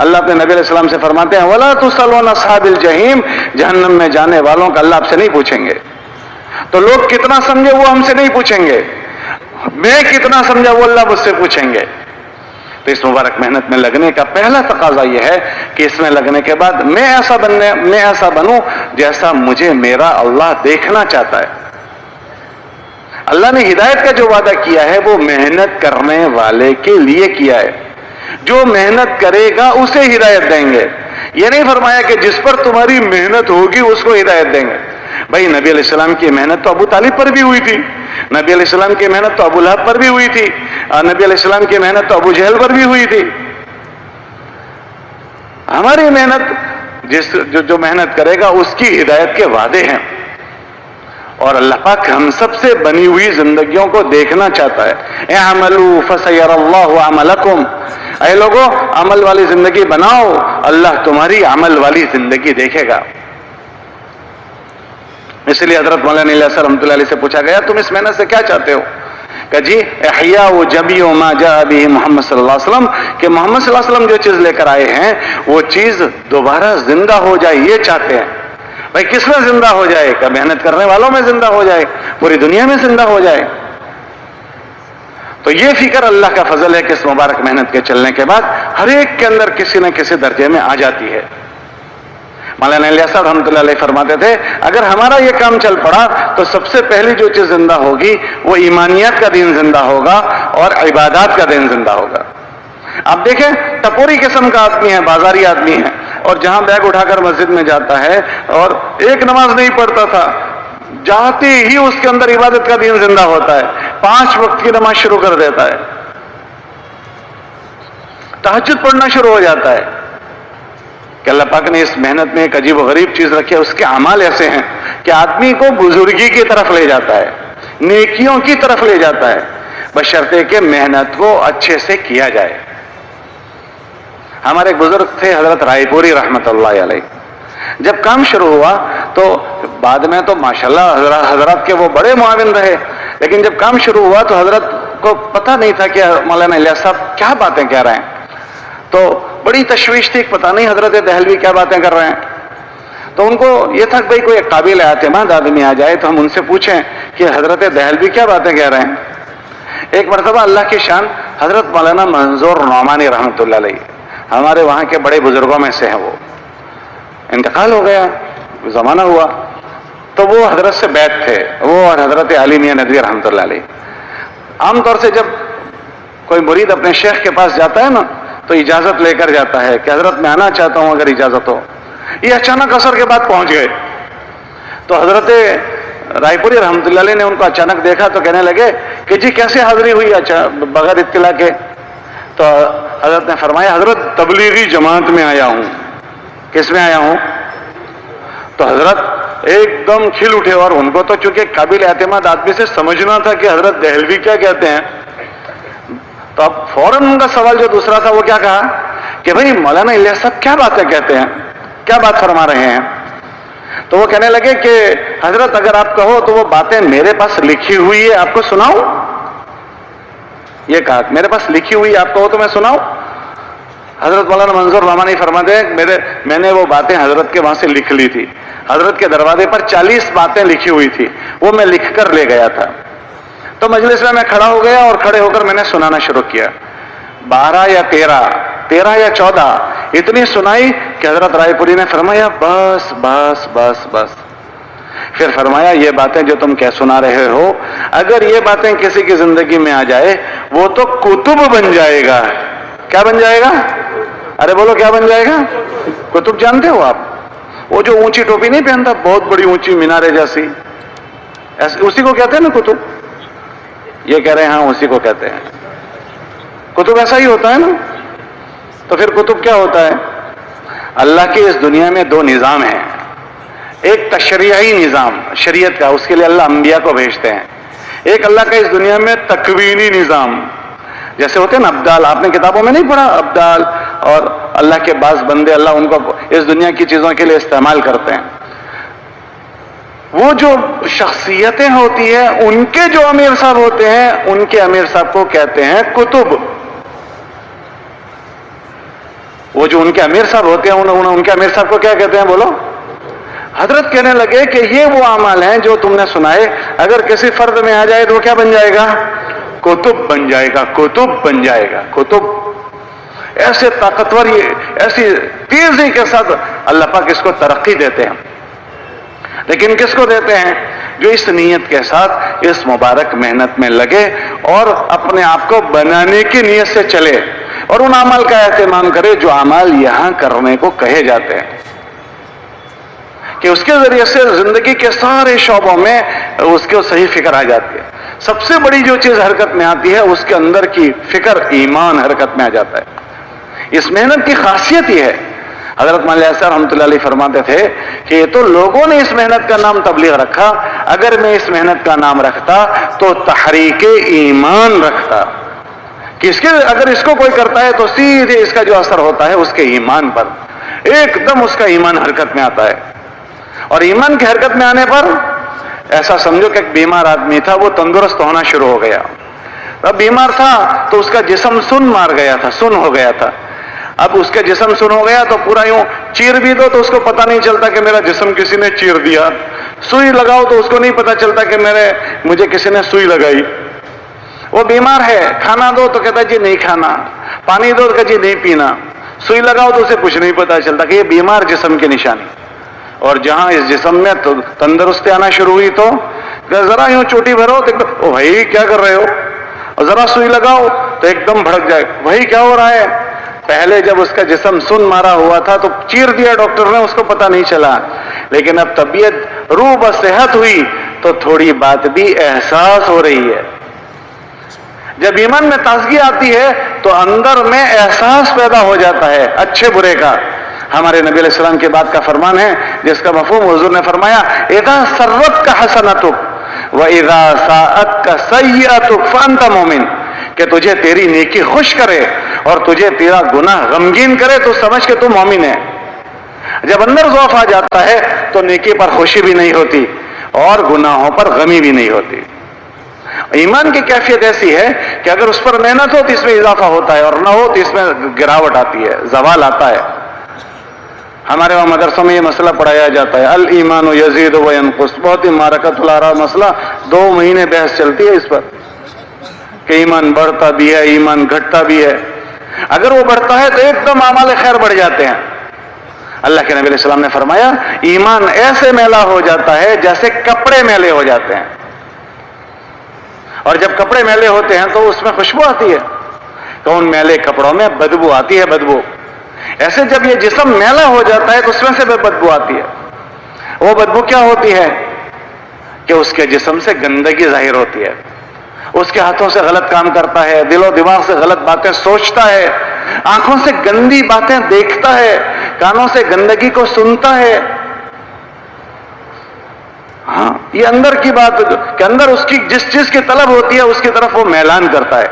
اللہ اپنے نبی علیہ السلام سے فرماتے ہیں وَلَا تُسْأَلُ عَنْ أَصْحَابِ الْجَحِيمِ جہنم میں جانے والوں کا اللہ آپ سے نہیں پوچھیں گے۔ تو لوگ کتنا سمجھے وہ ہم سے نہیں پوچھیں گے، میں کتنا سمجھا وہ اللہ مجھ سے پوچھیں گے۔ تو اس مبارک محنت میں لگنے کا پہلا تقاضا یہ ہے کہ اس میں لگنے کے بعد میں ایسا بنوں جیسا مجھے میرا اللہ دیکھنا چاہتا ہے۔ اللہ نے ہدایت کا جو وعدہ کیا ہے وہ محنت کرنے والے کے لیے کیا ہے، جو محنت کرے گا اسے ہدایت دیں گے۔ یہ نہیں فرمایا کہ جس پر تمہاری محنت ہوگی اس کو ہدایت دیں گے۔ بھائی نبی علیہ السلام کی محنت تو ابو طالب پر بھی ہوئی تھی، نبی علیہ السلام کی محنت تو ابو لہب پر بھی ہوئی تھی، نبی علیہ السلام کی محنت تو ابو جہل پر بھی ہوئی تھی۔ ہماری محنت جو محنت کرے گا اس کی ہدایت کے وعدے ہیں، اور اللہ پاک ہم سب سے بنی ہوئی زندگیوں کو دیکھنا چاہتا ہے۔ اعملوا فسیر اللہ عملکم، اے لوگو عمل والی زندگی بناؤ اللہ تمہاری عمل والی زندگی دیکھے گا۔ اس لیے حضرت مولانا الیاس رحمۃ اللہ علیہ سے پوچھا گیا تم اس محنت سے کیا چاہتے ہو؟ کہ جی احیاء و جمیع ما جاء به محمد صلی اللہ علیہ وسلم کہ محمد صلی اللہ علیہ وسلم جو چیز لے کر آئے ہیں وہ چیز دوبارہ زندہ ہو جائے، یہ چاہتے ہیں۔ بھائی کس میں زندہ ہو جائے؟ کہ محنت کرنے والوں میں زندہ ہو جائے، پوری دنیا میں زندہ ہو جائے۔ تو یہ فکر اللہ کا فضل ہے کہ اس مبارک محنت کے چلنے کے بعد ہر ایک کے اندر کسی نہ کسی درجے میں آ جاتی ہے۔ مولانا الیاس صاحب رحمۃ اللہ علیہ فرماتے تھے اگر ہمارا یہ کام چل پڑا تو سب سے پہلی جو چیز زندہ ہوگی وہ ایمانیات کا دین زندہ ہوگا اور عبادات کا دین زندہ ہوگا۔ آپ دیکھیں ٹپوری قسم کا آدمی ہے، بازاری آدمی ہے، اور جہاں بیگ اٹھا کر مسجد میں جاتا ہے اور ایک نماز نہیں پڑھتا تھا، جاتے ہی اس کے اندر عبادت کا دین زندہ ہوتا ہے، 5 وقت کی نماز شروع کر دیتا ہے، تہجد پڑھنا شروع ہو جاتا ہے۔ کہ اللہ پاک نے اس محنت میں ایک عجیب و غریب چیز رکھی ہے، اس کے اعمال ایسے ہیں کہ آدمی کو بزرگی کی طرف لے جاتا ہے، نیکیوں کی طرف لے جاتا ہے، بشرطے کہ محنت کو اچھے سے کیا جائے۔ ہمارے بزرگ تھے حضرت رائے پوری رحمت اللہ علیہ، جب کام شروع ہوا تو بعد میں تو ماشاءاللہ حضرات کے وہ بڑے معاون رہے، لیکن جب کام شروع ہوا تو حضرت کو پتہ نہیں تھا کہ مولانا الیاس صاحب کیا باتیں کہہ رہے ہیں، تو بڑی تشویش تھی، پتہ نہیں حضرت دہلوی کیا باتیں کر رہے ہیں۔ تو ان کو یہ تھا کہ بھائی کوئی قابل اعتماد آدمی آ جائے تو ہم ان سے پوچھیں کہ حضرت دہلوی کیا باتیں کہہ رہے ہیں۔ ایک مرتبہ اللہ کی شان حضرت مولانا منظور نعمانی رحمۃ اللہ علیہ ہمارے وہاں کے بڑے بزرگوں میں سے ہیں، وہ انتقال ہو گیا، زمانہ ہوا، تو وہ حضرت سے بیعت تھے، وہ اور حضرت علی میاں ندوی رحمۃ اللہ علیہ۔ عام طور سے جب کوئی مرید اپنے شیخ کے پاس جاتا ہے نا تو اجازت لے کر جاتا ہے کہ حضرت میں آنا چاہتا ہوں اگر اجازت ہو۔ یہ اچانک عصر کے بعد پہنچ گئے تو حضرت رائے پوری رحمۃ اللہ علیہ نے ان کو اچانک دیکھا تو کہنے لگے کہ جی کیسے حاضری ہوئی بغیر اطلاع کے؟ تو حضرت نے فرمایا حضرت تبلیغی جماعت میں آیا ہوں۔ کس میں آیا ہوں؟ تو حضرت ایک دم کھل اٹھے، اور ان کو تو چونکہ قابل اعتماد آدمی سے سمجھنا تھا کہ حضرت دہلوی کیا کہتے ہیں، تو اب فوراً ان کا سوال جو دوسرا تھا وہ کیا کہا کہ بھئی مولانا الیاس صاحب کیا باتیں کہتے ہیں، کیا بات فرما رہے ہیں؟ تو وہ کہنے لگے کہ حضرت اگر آپ کہو تو وہ باتیں میرے پاس لکھی ہوئی ہے، آپ کو سناؤں؟ یہ کہا میرے پاس لکھی ہوئی آپ کہو تو میں سناؤں؟ حضرت مولانا منظور رحمانی فرماتے ہیں میں نے وہ باتیں حضرت کے وہاں سے لکھ لی تھی. حضرت کے دروازے پر 40 باتیں لکھی ہوئی تھی، وہ میں لکھ کر لے گیا تھا. تو مجلس میں کھڑا ہو گیا اور کھڑے ہو کر میں نے سنانا شروع کیا. 12 یا 13 یا 14 اتنی سنائی کہ حضرت رائے پوری نے فرمایا بس بس بس بس. پھر فرمایا یہ باتیں جو تم کہہ سنا رہے ہو، اگر یہ باتیں کسی کی زندگی میں آ جائے وہ تو کتب بن جائے گا. کیا بن جائے گا؟ ارے بولو کیا بن جائے گا؟ کتب جانتے ہو آپ؟ وہ جو اونچی ٹوپی نہیں پہنتا، بہت بڑی اونچی مینارے جیسی، اسی کو کہتے ہیں نا کتب. یہ کہہ رہے ہیں ہاں اسی کو کہتے ہیں. کتب ایسا ہی ہوتا ہے نا. تو پھر کتب کیا ہوتا ہے؟ اللہ کی اس دنیا میں 2 نظام ہیں. ایک تشریعی نظام شریعت کا، اس کے لیے اللہ انبیاء کو بھیجتے ہیں. ایک اللہ کا اس دنیا میں تکوینی نظام، جیسے ہوتے ہیں نا ابدال. آپ نے کتابوں میں نہیں پڑھا ابدال؟ اور اللہ کے بعض بندے اللہ ان کو اس دنیا کی چیزوں کے لیے استعمال کرتے ہیں. وہ جو شخصیتیں ہوتی ہیں ان کے جو امیر صاحب ہوتے ہیں، ان کے امیر صاحب کو کہتے ہیں کتب. وہ جو ان کے امیر صاحب ہوتے ہیں ان کے امیر صاحب کو کیا کہتے ہیں بولو؟ حضرت کہنے لگے کہ یہ وہ اعمال ہیں جو تم نے سنائے، اگر کسی فرد میں آ جائے تو وہ کیا بن جائے گا؟ کتب بن جائے گا. کتب بن جائے گا. کتب ایسے طاقتور، ایسی تیزی کے ساتھ اللہ پاک اس کو ترقی دیتے ہیں. لیکن کس کو دیتے ہیں؟ جو اس نیت کے ساتھ اس مبارک محنت میں لگے اور اپنے آپ کو بنانے کی نیت سے چلے اور ان اعمال کا اہتمام کرے جو اعمال یہاں کرنے کو کہے جاتے ہیں، کہ اس کے ذریعے سے زندگی کے سارے شعبوں میں اس کو صحیح فکر آ جاتی ہے. سب سے بڑی جو چیز حرکت میں آتی ہے اس کے اندر کی فکر، ایمان حرکت میں آ جاتا ہے. اس محنت کی خاصیت یہ ہے. حضرت مولانا صاحب رحمۃ اللہ علیہ فرماتے تھے کہ یہ تو لوگوں نے اس محنت کا نام تبلیغ رکھا، اگر میں اس محنت کا نام رکھتا تو تحریک ایمان رکھتا. کہ اگر اس کو کوئی کرتا ہے تو سیدھے اس کا جو اثر ہوتا ہے اس کے ایمان پر، ایک دم اس کا ایمان حرکت میں آتا ہے. اور ایمان کی حرکت میں آنے پر ایسا سمجھو کہ ایک بیمار آدمی تھا، وہ تندرست ہونا شروع ہو گیا. اب بیمار تھا تو اس کا جسم سن مار گیا تھا، سن ہو گیا تھا. اب اس کا جسم سن ہو گیا تو پورا یوں چیر بھی دو تو اس کو پتہ نہیں چلتا کہ میرا جسم کسی نے چیر دیا. سوئی لگاؤ تو اس کو نہیں پتہ چلتا کہ مجھے کسی نے سوئی لگائی. وہ بیمار ہے، کھانا دو تو کہتا ہے جی نہیں کھانا، پانی دو تو کہتا جی نہیں پینا، سوئی لگاؤ تو اسے کچھ نہیں پتہ چلتا کہ یہ بیمار جسم کی نشانی. اور جہاں اس جسم میں تندرستی آنا شروع ہوئی تو ذرا یوں چوٹی بھرو تو او بھائی کیا کر رہے ہو، اور ذرا سوئی لگاؤ تو ایک دم بھڑک جائے، بھائی کیا ہو رہا ہے. پہلے جب اس کا جسم سن مارا ہوا تھا تو چیر دیا ڈاکٹر نے، اس کو پتہ نہیں چلا. لیکن اب طبیعت روح بصحت ہوئی تو تھوڑی بات بھی احساس ہو رہی ہے. جب ایمان میں تازگی آتی ہے تو اندر میں احساس پیدا ہو جاتا ہے اچھے برے کا. ہمارے نبی علیہ السلام کے بعد کا فرمان ہے جس کا مفہوم حضور نے فرمایا اذا سرت کا حسنتک و اذا ساءت کا سیئتک فانت مومن. کہ تجھے تیری نیکی خوش کرے اور تجھے تیرا گناہ غمگین کرے تو سمجھ کہ تو مومن ہے. جب اندر ضعف آ جاتا ہے تو نیکی پر خوشی بھی نہیں ہوتی اور گناہوں پر غمی بھی نہیں ہوتی. ایمان کی کیفیت ایسی ہے کہ اگر اس پر محنت ہو تو اس میں اضافہ ہوتا ہے اور نہ ہو تو اس میں گراوٹ آتی ہے، زوال آتا ہے. ہمارے وہاں مدرسوں میں یہ مسئلہ پڑھایا جاتا ہے الایمان یزید و ینقص. بہت ہی معرکۃ الآراء مسئلہ، 2 مہینے بحث چلتی ہے اس پر کہ ایمان بڑھتا بھی ہے ایمان گھٹتا بھی ہے. اگر وہ بڑھتا ہے تو ایک دم اعمال خیر بڑھ جاتے ہیں. اللہ کے نبی علیہ السلام نے فرمایا ایمان ایسے میلا ہو جاتا ہے جیسے کپڑے میلے ہو جاتے ہیں. اور جب کپڑے میلے ہوتے ہیں تو اس میں خوشبو آتی ہے، تو ان میلے کپڑوں میں بدبو آتی ہے، بدبو. ایسے جب یہ جسم میلا ہو جاتا ہے تو اس میں سے بدبو آتی ہے. وہ بدبو کیا ہوتی ہے کہ اس کے جسم سے گندگی ظاہر ہوتی ہے، اس کے ہاتھوں سے غلط کام کرتا ہے، دل و دماغ سے غلط باتیں سوچتا ہے، آنکھوں سے گندی باتیں دیکھتا ہے، کانوں سے گندگی کو سنتا ہے. ہاں یہ اندر کی بات کہ اندر اس کی جس چیز کی طلب ہوتی ہے اس کی طرف وہ میلان کرتا ہے.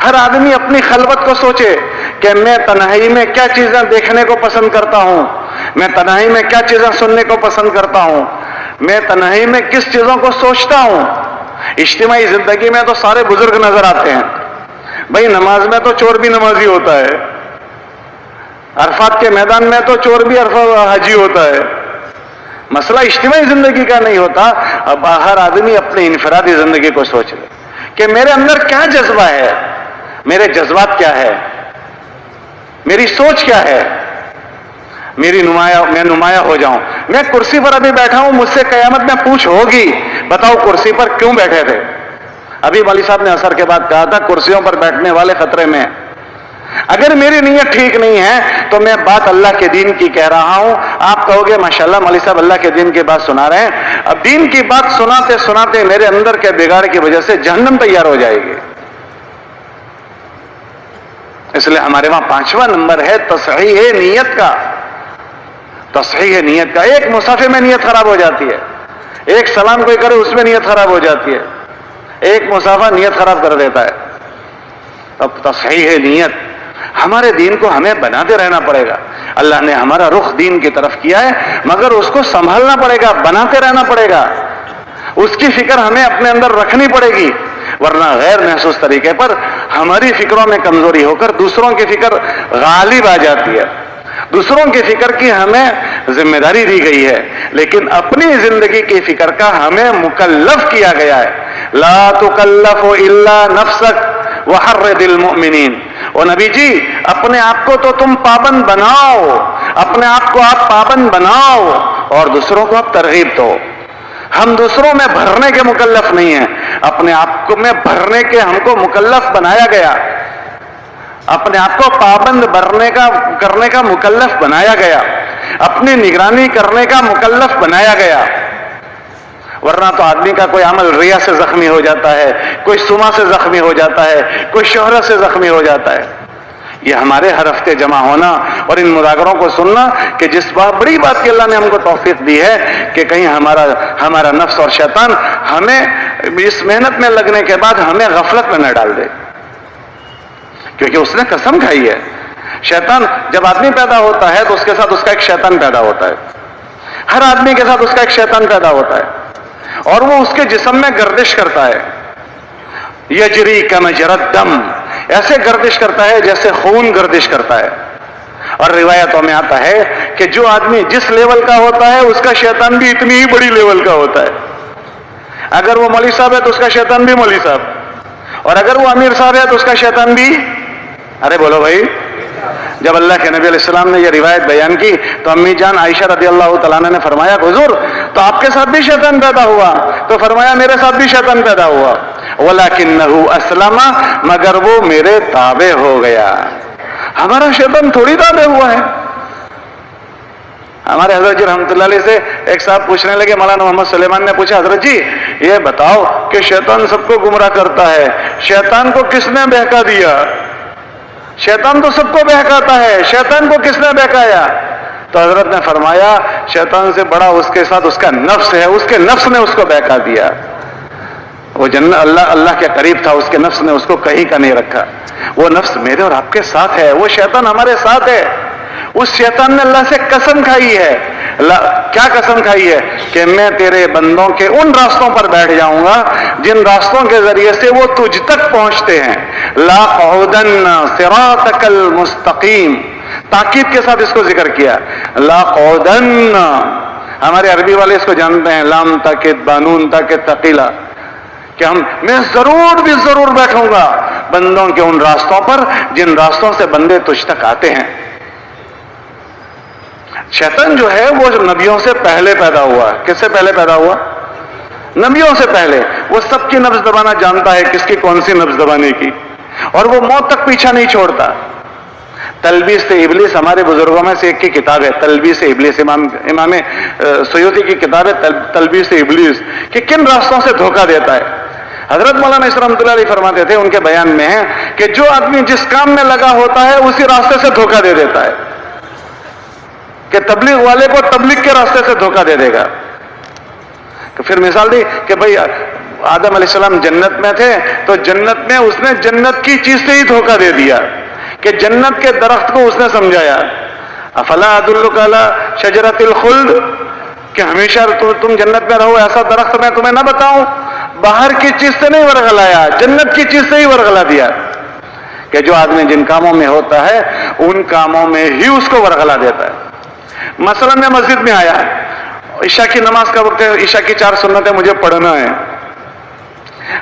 ہر آدمی اپنی خلوت کو سوچے کہ میں تنہائی میں کیا چیزیں دیکھنے کو پسند کرتا ہوں، میں تنہائی میں کیا چیزیں سننے کو پسند کرتا ہوں، میں تنہائی میں کس چیزوں کو سوچتا ہوں۔ اجتماعی زندگی میں تو سارے بزرگ نظر آتے ہیں، بھائی نماز میں تو چور بھی نمازی ہوتا ہے، عرفات کے میدان میں تو چور بھی حاجی ہوتا ہے۔ مسئلہ اجتماعی زندگی کا نہیں ہوتا، اب ہر آدمی اپنے انفرادی زندگی کو سوچ لے کہ میرے اندر کیا جذبہ ہے، میرے جذبات کیا ہے، میری سوچ کیا ہے، میں نمایاں ہو جاؤں۔ میں کرسی پر ابھی بیٹھا ہوں، مجھ سے قیامت میں پوچھ ہوگی، بتاؤ کرسی پر کیوں بیٹھے تھے؟ ابھی والی صاحب نے عصر کے بعد کہا تھا کرسیوں پر بیٹھنے والے خطرے میں۔ اگر میری نیت ٹھیک نہیں ہے تو میں بات اللہ کے دین کی کہہ رہا ہوں، آپ کہو گے ماشاءاللہ مولوی صاحب اللہ کے دین کی بات سنا رہے ہیں، اب دین کی بات سناتے سناتے میرے اندر کے بگاڑ کی وجہ سے جہنم تیار ہو جائے گی۔ اس لیے ہمارے وہاں 5واں نمبر ہے تصحیح نیت کا۔ تصحیح نیت کا، ایک مصافحے میں نیت خراب ہو جاتی ہے، ایک سلام کوئی کرے اس میں نیت خراب ہو جاتی ہے، ایک مصافحہ نیت خراب کر دیتا ہے۔ اب تصحیح نیت، ہمارے دین کو ہمیں بناتے رہنا پڑے گا۔ اللہ نے ہمارا رخ دین کی طرف کیا ہے، مگر اس کو سنبھالنا پڑے گا، بناتے رہنا پڑے گا، اس کی فکر ہمیں اپنے اندر رکھنی پڑے گی، ورنہ غیر محسوس طریقے پر ہماری فکروں میں کمزوری ہو کر دوسروں کی فکر غالب آ جاتی ہے۔ دوسروں کی فکر کی ہمیں ذمہ داری دی گئی ہے، لیکن اپنی زندگی کی فکر کا ہمیں مکلف کیا گیا ہے۔ لا تکلف الا نفسک وحرد المؤمنین۔ اور نبی جی اپنے آپ کو تو تم پابند بناؤ، اپنے آپ کو آپ پابند بناؤ اور دوسروں کو آپ ترغیب دو۔ ہم دوسروں میں بھرنے کے مکلف نہیں ہیں، اپنے آپ کو میں بھرنے کے ہم کو مکلف بنایا گیا، اپنے آپ کو پابند کرنے کا مکلف بنایا گیا، اپنی نگرانی کرنے کا مکلف بنایا گیا۔ ورنہ تو آدمی کا کوئی عمل ریا سے زخمی ہو جاتا ہے، کوئی سما سے زخمی ہو جاتا ہے، کوئی شہرت سے زخمی ہو جاتا ہے۔ یہ ہمارے ہر ہفتے جمع ہونا اور ان مذاکروں کو سننا کہ جس بڑی بات کی اللہ نے ہم کو توفیق دی ہے کہ کہیں ہمارا نفس اور شیطان ہمیں اس محنت میں لگنے کے بعد ہمیں غفلت میں نہ ڈال دے، کیونکہ اس نے قسم کھائی ہے۔ شیطان جب آدمی پیدا ہوتا ہے تو اس کے ساتھ اس کا ایک شیطان پیدا ہوتا ہے، ہر آدمی کے ساتھ اس کا ایک شیطان پیدا ہوتا ہے، اور وہ اس کے جسم میں گردش کرتا ہے، یجری کمجری الدم، ایسے گردش کرتا ہے جیسے خون گردش کرتا ہے۔ اور روایتوں میں آتا ہے کہ جو آدمی جس لیول کا ہوتا ہے اس کا شیطان بھی اتنی ہی بڑی لیول کا ہوتا ہے۔ اگر وہ مولوی صاحب ہے تو اس کا شیطان بھی مولوی صاحب، اور اگر وہ امیر صاحب ہے تو اس کا شیطان بھی، ارے بولو بھائی۔ جب اللہ کے نبی علیہ السلام نے یہ روایت بیان کی تو امی جان عائشہ رضی اللہ تعالیٰ عنہ نے فرمایا حضور تو آپ کے ساتھ بھی شیطان پیدا ہوا؟ تو فرمایا میرے ساتھ بھی شیطان پیدا ہوا، وَلَكِنَّهُ أَسْلَمَ، مگر وہ میرے تابع ہو گیا۔ ہمارا شیطان تھوڑی تابع ہوا ہے۔ ہمارے حضرت جی رحمۃ اللہ علیہ سے ایک صاحب پوچھنے لگے، مولانا محمد سلیمان نے پوچھا حضرت جی یہ بتاؤ کہ شیطان سب کو گمراہ کرتا ہے، شیطان کو کس نے بہکا دیا؟ شیطان تو سب کو بہکاتا ہے، شیطان کو کس نے بہکایا؟ تو حضرت نے فرمایا شیطان سے بڑا اس کے ساتھ اس کا نفس ہے، اس کے نفس نے اس کو بہکا دیا۔ وہ اللہ کے قریب تھا، اس کے نفس نے اس کو کہیں کا نہیں رکھا۔ وہ نفس میرے اور آپ کے ساتھ ہے، وہ شیطان ہمارے ساتھ ہے۔ اس شیطان نے اللہ سے قسم کھائی ہے، کیا قسم کھائی ہے؟ کہ میں تیرے بندوں کے ان راستوں پر بیٹھ جاؤں گا جن راستوں کے ذریعے سے وہ تجھ تک پہنچتے ہیں۔ لَأَقْعُدَنَّ صِرَاطَكَ الْمُسْتَقِيمَ، تاکید کے ساتھ اس کو ذکر کیا۔ لَأَقْعُدَنَّ، ہمارے عربی والے اس کو جانتے ہیں، لام تاکید بانون تاکید ثقیلہ، کہ میں ضرور بھی ضرور بیٹھوں گا بندوں کے ان راستوں پر جن راستوں سے بندے تجھ تک آتے ہیں۔ شیطان جو ہے وہ نبیوں سے پہلے پیدا ہوا ہے۔ کس سے پہلے پیدا ہوا؟ نبیوں سے پہلے۔ وہ سب کی نبض دبانا جانتا ہے، کس کی کون سی نبض دبانے کی، اور وہ موت تک پیچھا نہیں چھوڑتا۔ تلبیس ابلیس ہمارے بزرگوں میں سے ایک کی کتاب ہے، تلبیس ابلیس، امام سیوطی کی کتاب ہے تلبیس ابلیس، کہ کن راستوں سے دھوکہ دیتا ہے۔ حضرت مولانا اسلام رحمۃ اللہ علیہ فرماتے تھے، ان کے بیان میں ہے کہ جو آدمی جس کام میں لگا ہوتا ہے اسی راستے سے دھوکہ دے دیتا ہے، کہ تبلیغ والے کو تبلیغ کے راستے سے دھوکہ دے دے گا۔ تو پھر مثال دی کہ بھئی آدم علیہ السلام جنت میں تھے تو جنت میں اس نے جنت کی چیز سے ہی دھوکہ دے دیا، کہ جنت کے درخت کو اس نے سمجھایا۔ افلا ادلک علی شجرۃ الخلد، کہ ہمیشہ تم جنت میں رہو، ایسا درخت میں تمہیں نہ بتاؤں؟ باہر کی چیز سے نہیں ورغلایا، جنت کی چیز سے ہی ورغلا دیا، کہ جو آدمی جن کاموں میں ہوتا ہے ان کاموں میں ہی اس کو ورغلا دیتا ہے۔ مثلا میں مسجد میں آیا، عشاء کی نماز کا وقت ہے، عشاء کی 4 سنتیں مجھے پڑھنا ہے۔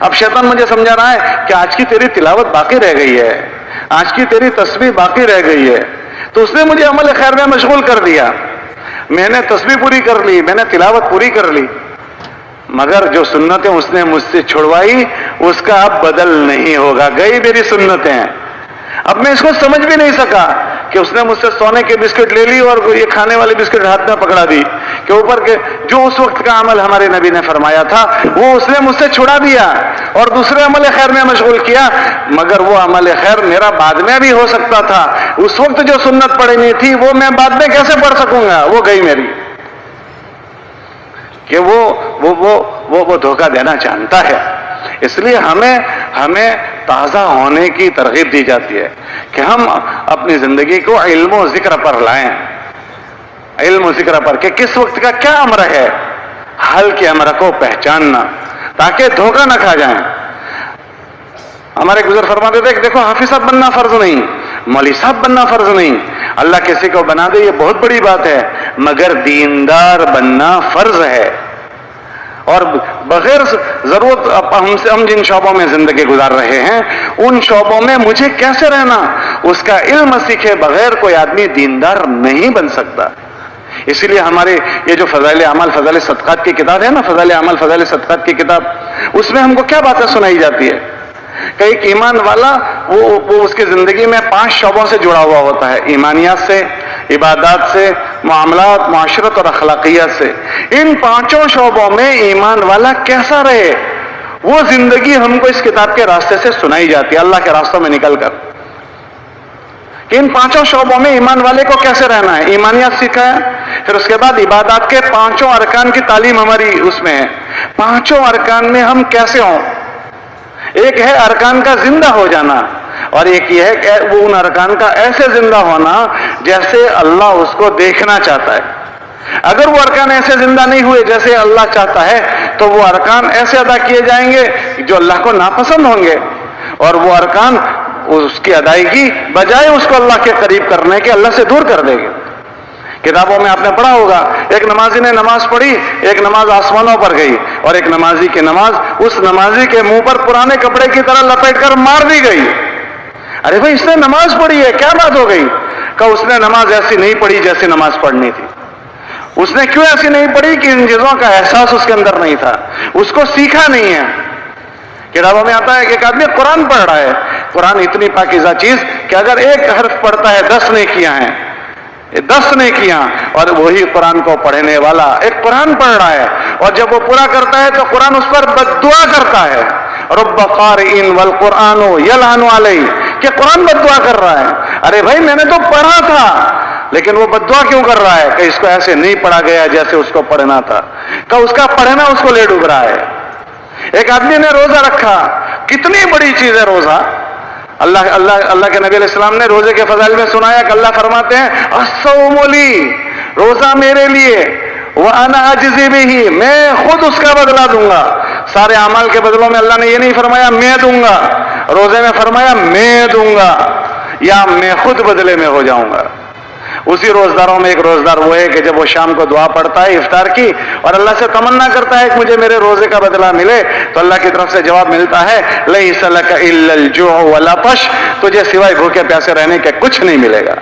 اب شیطان مجھے سمجھا رہا ہے کہ آج کی تیری تلاوت باقی رہ گئی ہے، آج کی تیری تسبیح باقی رہ گئی ہے، تو اس نے مجھے عمل خیر میں مشغول کر دیا۔ میں نے تسبیح پوری کر لی، میں نے تلاوت پوری کر لی، مگر جو سنتیں اس نے مجھ سے چھڑوائی اس کا اب بدل نہیں ہوگا، گئی میری سنتیں۔ اب میں اس کو سمجھ بھی نہیں سکا کہ اس نے مجھ سے سونے کی بسکٹ لے لی اور یہ کھانے والی بسکٹ ہاتھ میں پکڑا دی، کہ اوپر کے جو اس وقت کا عمل ہمارے نبی نے فرمایا تھا وہ اس نے مجھ سے چھڑا دیا اور دوسرے عمل خیر میں مشغول کیا، مگر وہ عمل خیر میرا بعد میں بھی ہو سکتا تھا، اس وقت جو سنت پڑھنی تھی وہ میں بعد میں کیسے پڑھ سکوں گا، وہ گئی میری۔ کہ وہ دھوکہ دینا جانتا ہے، اس لیے ہمیں تازہ ہونے کی ترغیب دی جاتی ہے کہ ہم اپنی زندگی کو علم و ذکر پر لائیں، علم و ذکر پر، کہ کس وقت کا کیا امر ہے، حل کے امر کو پہچاننا تاکہ دھوکہ نہ کھا جائیں۔ ہمارے گزر فرماتے تھے کہ دیکھو حافظ صاحب بننا فرض نہیں، مولوی صاحب بننا فرض نہیں، اللہ کسی کو بنا دے یہ بہت بڑی بات ہے، مگر دیندار بننا فرض ہے۔ اور بغیر ضرورت ہم جن شعبوں میں زندگی گزار رہے ہیں ان شعبوں میں مجھے کیسے رہنا، اس کا علم سیکھے بغیر کوئی آدمی دیندار نہیں بن سکتا۔ اسی لیے ہمارے یہ جو فضائل اعمال فضائل صدقات کی کتاب ہے نا، فضائل اعمال فضائل صدقات کی کتاب، اس میں ہم کو کیا باتیں سنائی جاتی ہے کہ ایک ایمان والا وہ اس کی زندگی میں 5 شعبوں سے جڑا ہوا ہوتا ہے، ایمانیات سے، عبادات سے، معاملات، معاشرت اور اخلاقیات سے۔ ان 5 شعبوں میں ایمان والا کیسا رہے وہ زندگی ہم کو اس کتاب کے راستے سے سنائی جاتی ہے، اللہ کے راستوں میں نکل کر، کہ ان 5 شعبوں میں ایمان والے کو کیسے رہنا ہے۔ ایمانیات سیکھا ہے، پھر اس کے بعد عبادات کے 5 ارکان کی تعلیم ہماری اس میں ہے، 5 ارکان میں ہم کیسے ہوں۔ ایک ہے ارکان کا زندہ ہو جانا، اور ایک یہ ہے کہ وہ ان ارکان کا ایسے زندہ ہونا جیسے اللہ اس کو دیکھنا چاہتا ہے۔ اگر وہ ارکان ایسے زندہ نہیں ہوئے جیسے اللہ چاہتا ہے تو وہ ارکان ایسے ادا کیے جائیں گے جو اللہ کو ناپسند ہوں گے، اور وہ ارکان اس کی ادائیگی بجائے اس کو اللہ کے قریب کرنے کے اللہ سے دور کر دے گی۔ کتابوں میں آپ نے پڑھا ہوگا ایک نمازی نے نماز پڑھی، ایک نماز آسمانوں پر گئی، اور ایک نمازی کی نماز اس نمازی کے منہ پر پرانے کپڑے کی طرح لپیٹ کر مار دی گئی۔ ارے بھائی اس نے نماز پڑھی ہے، کیا بات ہو گئی؟ کہ اس نے نماز ایسی نہیں پڑھی جیسی نماز پڑھنی تھی۔ اس نے کیوں ایسی نہیں پڑھی کہ ان چیزوں کا احساس اس کے اندر نہیں تھا، اس کو سیکھا نہیں ہے۔ کتابوں میں آتا ہے کہ ایک آدمی قرآن پڑھ رہا ہے، قرآن اتنی پاکیزہ چیز کہ اگر ایک حرف پڑھتا ہے 10 نیکیاں ہیں، 10 نیکیاں، اور وہی قرآن کو پڑھنے والا ایک قرآن پڑھ رہا ہے، اور جب وہ پورا کرتا ہے تو قرآن اس پر بد دعا کرتا ہے، رب قارئ والقرآن یلعن علیہ، کہ قرآن بد دعا کر رہا ہے۔ ارے بھائی میں نے تو پڑھا تھا، لیکن وہ بد دعا کیوں کر رہا ہے؟ کہ اس کو ایسے نہیں پڑھا گیا جیسے اس کو پڑھنا تھا، کہ اس کا پڑھنا اس کو لے ڈوب رہا ہے۔ ایک آدمی نے روزہ رکھا، کتنی بڑی چیز ہے روزہ، اللہ کے نبی علیہ السلام نے روزے کے فضائل میں سنایا کہ اللہ فرماتے ہیں الصوم لی، روزہ میرے لیے، وَأَنَا أَجْزِي بِهِ، میں خود اس کا بدلہ دوں گا۔ سارے اعمال کے بدلوں میں اللہ نے یہ نہیں فرمایا میں دوں گا، روزے میں فرمایا میں دوں گا، یا میں خود بدلے میں ہو جاؤں گا۔ اسی روزداروں میں ایک روزدار وہ ہے کہ جب وہ شام کو دعا پڑھتا ہے افطار کی اور اللہ سے تمنا کرتا ہے کہ مجھے میرے روزے کا بدلہ ملے، تو اللہ کی طرف سے جواب ملتا ہے لَيْسَ لَكَ إِلَّا الْجُوعُ وَالْعَطْشُ، تجھے سوائے بھوکے پیاسے رہنے کے کچھ نہیں ملے گا۔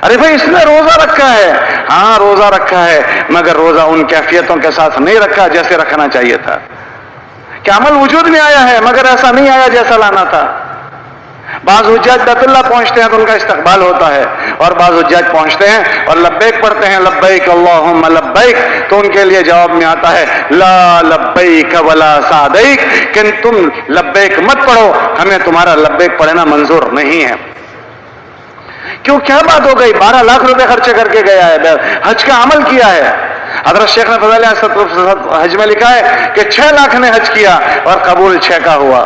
ارے بھائی اس نے روزہ رکھا ہے، ہاں روزہ رکھا ہے، مگر روزہ ان کیفیتوں کے ساتھ نہیں رکھا جیسے رکھنا چاہیے تھا، کہ عمل وجود میں آیا ہے مگر ایسا نہیں آیا جیسا لانا تھا۔ بعض حجاج بیت اللہ پہنچتے ہیں تو ان کا استقبال ہوتا ہے، اور بعض حجاج پہنچتے ہیں اور لبیک پڑھتے ہیں لبیک اللہم لبیک، تو ان کے لیے جواب میں آتا ہے لا لبیک ولا سعدیک، کہ تم لبیک مت پڑھو، ہمیں تمہارا لبیک پڑھنا منظور نہیں ہے۔ کیوں، کیا بات ہو گئی؟ 12 لاکھ روپے خرچے کر کے گیا ہے، حج کا عمل کیا ہے۔ حضرت شیخ نے فضائل حج میں لکھا ہے کہ 6 لاکھ نے حج کیا اور قبول 6 کا ہوا،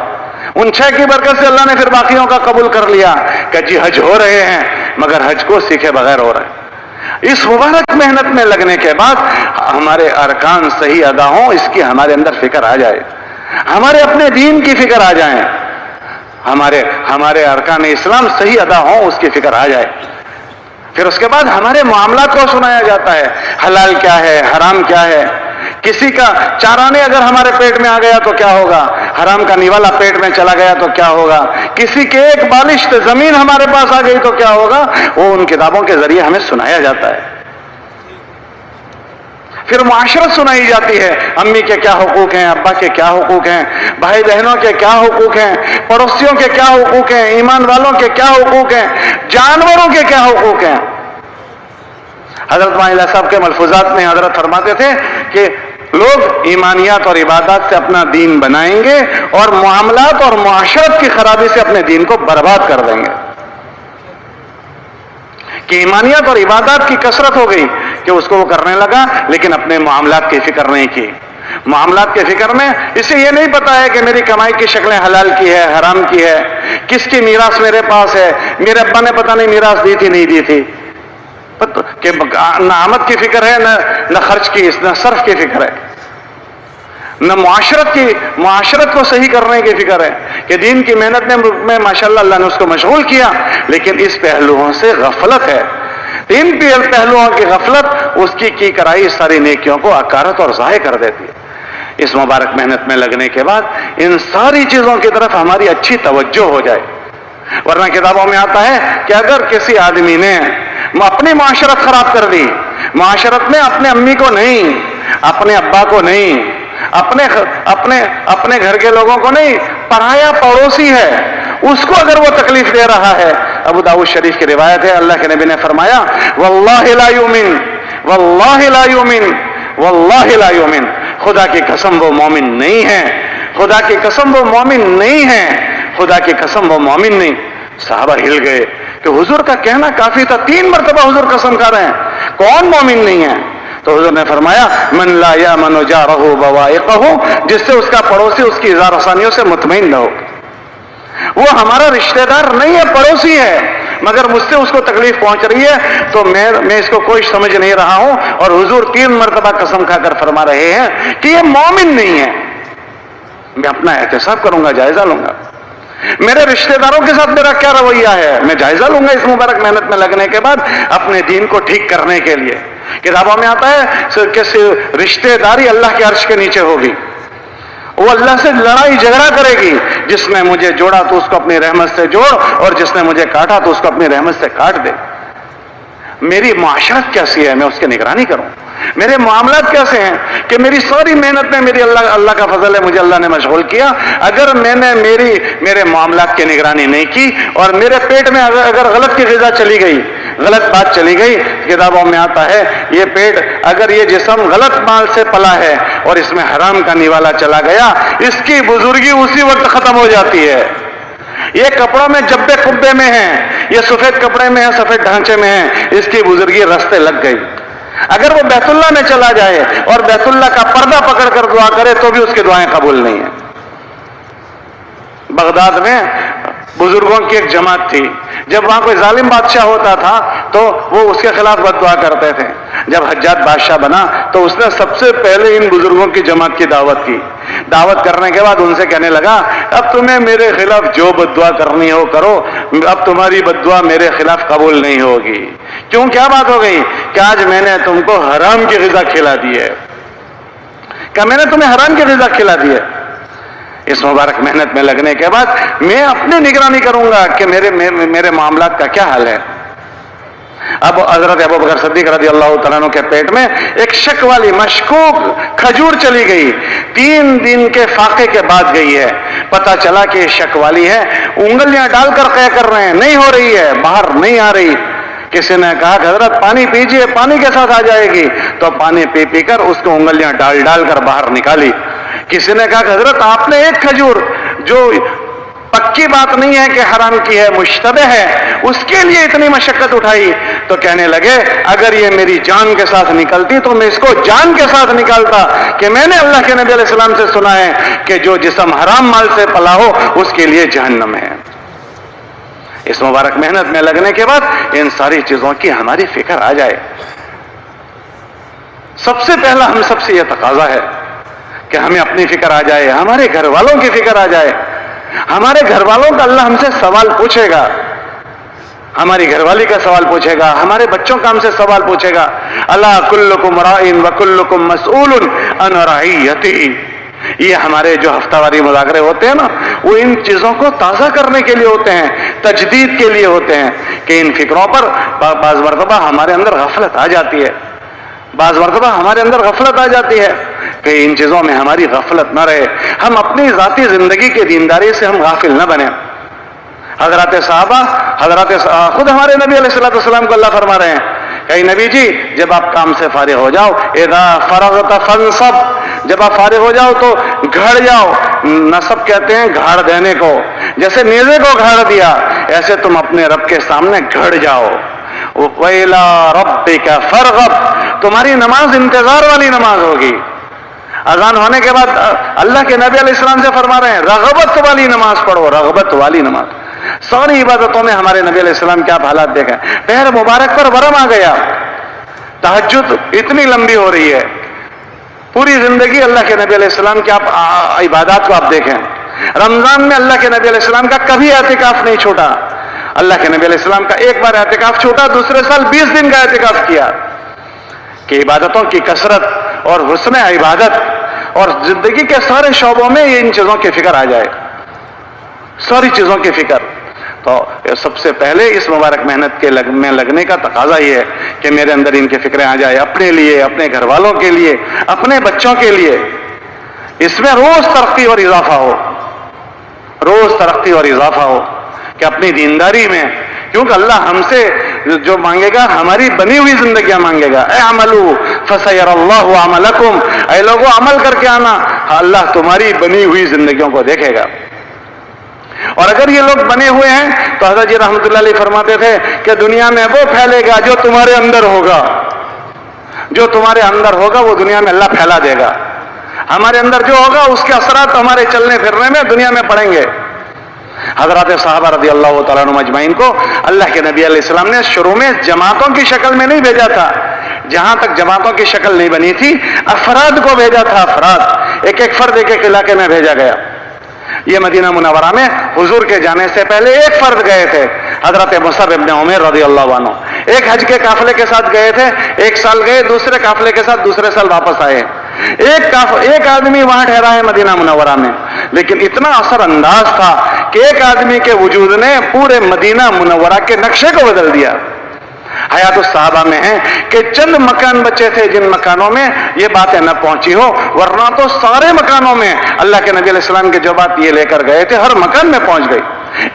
ان 6 کی برکت سے اللہ نے پھر باقیوں کا قبول کر لیا کہ جی حج ہو رہے ہیں، مگر حج کو سیکھے بغیر ہو رہے ہیں۔ اس مبارک محنت میں لگنے کے بعد ہمارے ارکان صحیح ادا ہوں، اس کی ہمارے اندر فکر آ جائے، ہمارے اپنے دین کی فکر آ جائیں، ہمارے ارکان اسلام صحیح ادا ہوں، اس کی فکر آ جائے. پھر اس کے بعد ہمارے معاملات کو سنایا جاتا ہے، حلال کیا ہے، حرام کیا ہے. کسی کا چارانے اگر ہمارے پیٹ میں آ گیا تو کیا ہوگا، حرام کا نیوالا پیٹ میں چلا گیا تو کیا ہوگا، کسی کے ایک بالشت زمین ہمارے پاس آ گئی تو کیا ہوگا، وہ ان کتابوں کے ذریعے ہمیں سنایا جاتا ہے. پھر معاشرت سنائی جاتی ہے، امی کے کیا حقوق ہیں، ابا کے کیا حقوق ہیں، بھائی بہنوں کے کیا حقوق ہیں، پڑوسیوں کے کیا حقوق ہیں، ایمان والوں کے کیا حقوق ہیں، جانوروں کے کیا حقوق ہیں. حضرت معاذ صاحب کے ملفوظات میں حضرت فرماتے تھے کہ لوگ ایمانیات اور عبادات سے اپنا دین بنائیں گے اور معاملات اور معاشرت کی خرابی سے اپنے دین کو برباد کر دیں گے. کہ ایمانیات اور عبادات کی کثرت ہو گئی کہ اس کو وہ کرنے لگا، لیکن اپنے معاملات کی فکر نہیں کی. معاملات کی فکر میں اسے یہ نہیں پتا ہے کہ میری کمائی کی شکلیں حلال کی ہے، حرام کی ہے، کس کی میراث میرے پاس ہے، میرے ابا نے پتہ نہیں میراث دی تھی نہیں دی تھی، کہ نہ آمد کی فکر ہے، نہ خرچ کی، نہ صرف کی فکر ہے، نہ معاشرت کو صحیح کرنے کی فکر ہے کہ دین کی محنت میں ماشاءاللہ اللہ نے اس کو مشغول کیا، لیکن اس پہلوؤں سے غفلت ہے. ان پہلوؤں کی غفلت اس کی کرائی ساری نیکیوں کو عکارت اور ضائع کر دیتی ہے. اس مبارک محنت میں لگنے کے بعد ان ساری چیزوں کی طرف ہماری اچھی توجہ ہو جائے. ورنہ کتابوں میں آتا ہے کہ اگر کسی آدمی نے اپنی معاشرت خراب کر دی، معاشرت میں اپنے امی کو نہیں، اپنے ابا کو نہیں، اپنے گھر کے لوگوں کو نہیں، پرایا پڑوسی ہے اس کو اگر وہ تکلیف دے رہا ہے. ابو داؤد شریف کی روایت ہے، اللہ کے نبی نے فرمایا واللہ لا یؤمن، واللہ لا یؤمن، واللہ لا یؤمن، خدا کی قسم وہ مومن نہیں ہے، خدا کی قسم وہ مومن نہیں ہے، خدا کی قسم وہ مومن نہیں. صحابہ ہل گئے کہ حضور کا کہنا کافی تھا، 3 مرتبہ حضور قسم کھا رہے ہیں، کون مومن نہیں ہے؟ تو حضور نے فرمایا من لا یامن جارہ بوائقہ، جس سے اس کا پڑوسی اس کی اظہار آسانیوں سے مطمئن نہ ہو. وہ ہمارا رشتہ دار نہیں ہے، پڑوسی ہے، مگر مجھ سے اس کو تکلیف پہنچ رہی ہے تو میں اس کو کوئی سمجھ نہیں رہا ہوں. اور حضور 3 مرتبہ قسم کھا کر فرما رہے ہیں کہ یہ مومن نہیں ہے. میں اپنا احتساب کروں گا، جائزہ لوں گا، میرے رشتہ داروں کے ساتھ میرا کیا رویہ ہے، میں جائزہ لوں گا اس مبارک محنت میں لگنے کے بعد اپنے دین کو ٹھیک کرنے کے لیے. کتابوں میں آتا ہے کہ رشتہ داری اللہ کے عرش کے نیچے ہوگی، وہ اللہ سے لڑائی جھگڑا کرے گی. جس نے مجھے جوڑا تو اس کو اپنی رحمت سے جوڑ، اور جس نے مجھے کاٹا تو اس کو اپنی رحمت سے کاٹ دے. میری معاشرت کیسی ہے، میں اس کی نگرانی کروں. میرے معاملات کیسے ہیں کہ میری ساری محنت میں میری اللہ کا فضل ہے، مجھے اللہ نے مشغول کیا. اگر میں نے میرے معاملات کی نگرانی نہیں کی اور میرے پیٹ میں اگر غلط کی غذا چلی گئی، غلط بات چلی گئی، کتابوں میں آتا ہے یہ پیٹ، اگر یہ جسم غلط مال سے پلا ہے اور اس میں حرام کا نیوالا چلا گیا، اس کی بزرگی اسی وقت ختم ہو جاتی ہے. یہ کپڑوں میں جبے کبے میں ہیں، یہ سفید کپڑے میں ہے، سفید ڈھانچے میں ہے، اس کی بزرگی رستے لگ گئی. اگر وہ بیت اللہ میں چلا جائے اور بیت اللہ کا پردہ پکڑ کر دعا کرے تو بھی اس کی دعائیں قبول نہیں ہیں. بغداد میں بزرگوں کی ایک جماعت تھی، جب وہاں کوئی ظالم بادشاہ ہوتا تھا تو وہ اس کے خلاف بد دعا کرتے تھے. جب حجاج بادشاہ بنا تو اس نے سب سے پہلے ان بزرگوں کی جماعت کی دعوت کی. دعوت کرنے کے بعد ان سے کہنے لگا اب تمہیں میرے خلاف جو بد دعا کرنی ہو کرو، اب تمہاری بد دعا میرے خلاف قبول نہیں ہوگی. کیوں، کیا بات ہو گئی؟ کہ آج میں نے تم کو حرام کی غذا کھلا دی ہے. کہ میں نے تمہیں حرام کی غذا کھلا دی ہے. اس مبارک محنت میں لگنے کے بعد میں اپنی نگرانی کروں گا کہ میرے معاملات کا کیا حال ہے. اب حضرت ابو بکر صدیق رضی اللہ تعالیٰ عنہ کے پیٹ میں ایک شک والی مشکوک کھجور چلی گئی. 3 دن کے فاقے کے بعد گئی ہے. پتا چلا کہ شک والی ہے، انگلیاں ڈال کر قے کر رہے ہیں، نہیں ہو رہی ہے، باہر نہیں آ رہی. کسی نے کہا کہ حضرت پانی پیجئے، پانی کے ساتھ آ جائے گی. تو پانی پی کر اس کو انگلیاں ڈال کر باہر نکالی. کسی نے کہا کہ حضرت آپ نے ایک کھجور جو پکی بات نہیں ہے کہ حرام کی ہے، مشتبہ ہے، اس کے لیے اتنی مشقت اٹھائی. تو کہنے لگے اگر یہ میری جان کے ساتھ نکلتی تو میں اس کو جان کے ساتھ نکالتا. کہ میں نے اللہ کے نبی علیہ السلام سے سنا ہے کہ جو جسم حرام مال سے پلا ہو اس کے لیے جہنم ہے. اس مبارک محنت میں لگنے کے بعد ان ساری چیزوں کی ہماری فکر آ جائے. سب سے پہلا ہم سب سے یہ تقاضا ہے کہ ہمیں اپنی فکر آ جائے, ہمارے گھر والوں کی فکر آ جائے. ہمارے گھر والوں کا اللہ ہم سے سوال پوچھے گا, ہماری گھر والی کا سوال پوچھے گا, ہمارے بچوں کا ہم سے سوال پوچھے گا. اللہ کلکم راعٍ وکلکم مسئول عن رعیتہ. یہ ہمارے جو ہفتہ واری مذاکرے ہوتے ہیں نا, وہ ان چیزوں کو تازہ کرنے کے لیے ہوتے ہیں, تجدید کے لیے ہوتے ہیں کہ ان فکروں پر بعض مرتبہ ہمارے اندر غفلت آ جاتی ہے, بعض مرتبہ ہمارے اندر غفلت آ جاتی ہے کہ ان چیزوں میں ہماری غفلت نہ رہے, ہم اپنی ذاتی زندگی کی دینداری سے ہم غافل نہ بنیں. حضرات صحابہ, خود ہمارے نبی علیہ السلام کو اللہ فرما رہے ہیں کہ نبی جی جب آپ کام سے فارغ ہو جاؤ, اذا فرغت فانصب, جب آپ فارغ ہو جاؤ تو گھڑ جاؤ. نصب کہتے ہیں گھاڑ دینے کو, جیسے نیزے کو گھاڑ دیا ایسے تم اپنے رب کے سامنے گھڑ جاؤ. وَإِلَىٰ رَبِّكَ فَارْغَب, تمہاری نماز انتظار والی نماز ہوگی. اذان ہونے کے بعد اللہ کے نبی علیہ السلام سے فرما رہے ہیں رغبت والی نماز پڑھو, رغبت والی نماز. ساری عبادتوں میں ہمارے نبی علیہ السلام کیا حالات دیکھیں. پہر مبارک پر ورم آ گیا, تہجد اتنی لمبی ہو رہی ہے, پوری زندگی اللہ کے نبی علیہ السلام کی آپ عبادات کو آپ دیکھیں. رمضان میں اللہ کے نبی علیہ السلام کا کبھی اعتکاف نہیں چھوٹا. اللہ کے نبی علیہ السلام کا ایک بار اعتکاف چھوٹا, دوسرے سال 20 دن کا اعتکاف کیا کہ عبادتوں کی کثرت اور حسن عبادت اور زندگی کے سارے شعبوں میں ان چیزوں کی فکر آ جائے, ساری چیزوں کی فکر. تو سب سے پہلے اس مبارک محنت کے میں لگنے کا تقاضا یہ ہے کہ میرے اندر ان کی فکریں آ جائے, اپنے لیے, اپنے گھر والوں کے لیے, اپنے بچوں کے لیے. اس میں روز ترقی اور اضافہ ہو, روز ترقی اور اضافہ ہو کہ اپنی دینداری میں, کیونکہ اللہ ہم سے جو مانگے گا ہماری بنی ہوئی زندگیاں مانگے گا. اعملوا فسيرى الله عملكم, اے لوگوں عمل کر کے آنا, اللہ تمہاری بنی ہوئی زندگیوں کو دیکھے گا. اور اگر یہ لوگ بنے ہوئے ہیں تو حضرت جی رحمۃ اللہ علیہ فرماتے تھے کہ دنیا میں وہ پھیلے گا جو تمہارے اندر ہوگا, جو تمہارے اندر ہوگا وہ دنیا میں اللہ پھیلا دے گا. ہمارے اندر جو ہوگا اس کے اثرات ہمارے چلنے پھرنے میں دنیا میں پڑیں گے. حضرات صحابہ رضی اللہ تعالیٰ عنہم اجمعین کو اللہ کے نبی علیہ السلام نے شروع میں جماعتوں کی شکل میں نہیں بھیجا تھا, جہاں تک جماعتوں کی شکل نہیں بنی تھی افراد کو بھیجا تھا, افراد, ایک ایک فرد ایک ایک علاقے میں بھیجا گیا. یہ مدینہ منورہ میں حضور کے جانے سے پہلے ایک فرد گئے تھے, حضرت مصعب ابن عمیر رضی اللہ عنہ. ایک حج کے قافلے کے ساتھ گئے تھے, ایک سال گئے, دوسرے قافلے کے ساتھ دوسرے سال واپس آئے. ایک آدمی وہاں ٹھہرا ہے مدینہ منورہ میں, لیکن اتنا اثر انداز تھا کہ ایک آدمی کے وجود نے پورے مدینہ منورہ کے نقشے کو بدل دیا. حیات الصحابہ میں ہے کہ چند مکان بچے تھے جن مکانوں میں یہ باتیں نہ پہنچی ہو, ورنہ تو سارے مکانوں میں اللہ کے نبی علیہ السلام کی جو بات یہ لے کر گئے تھے ہر مکان میں پہنچ گئی.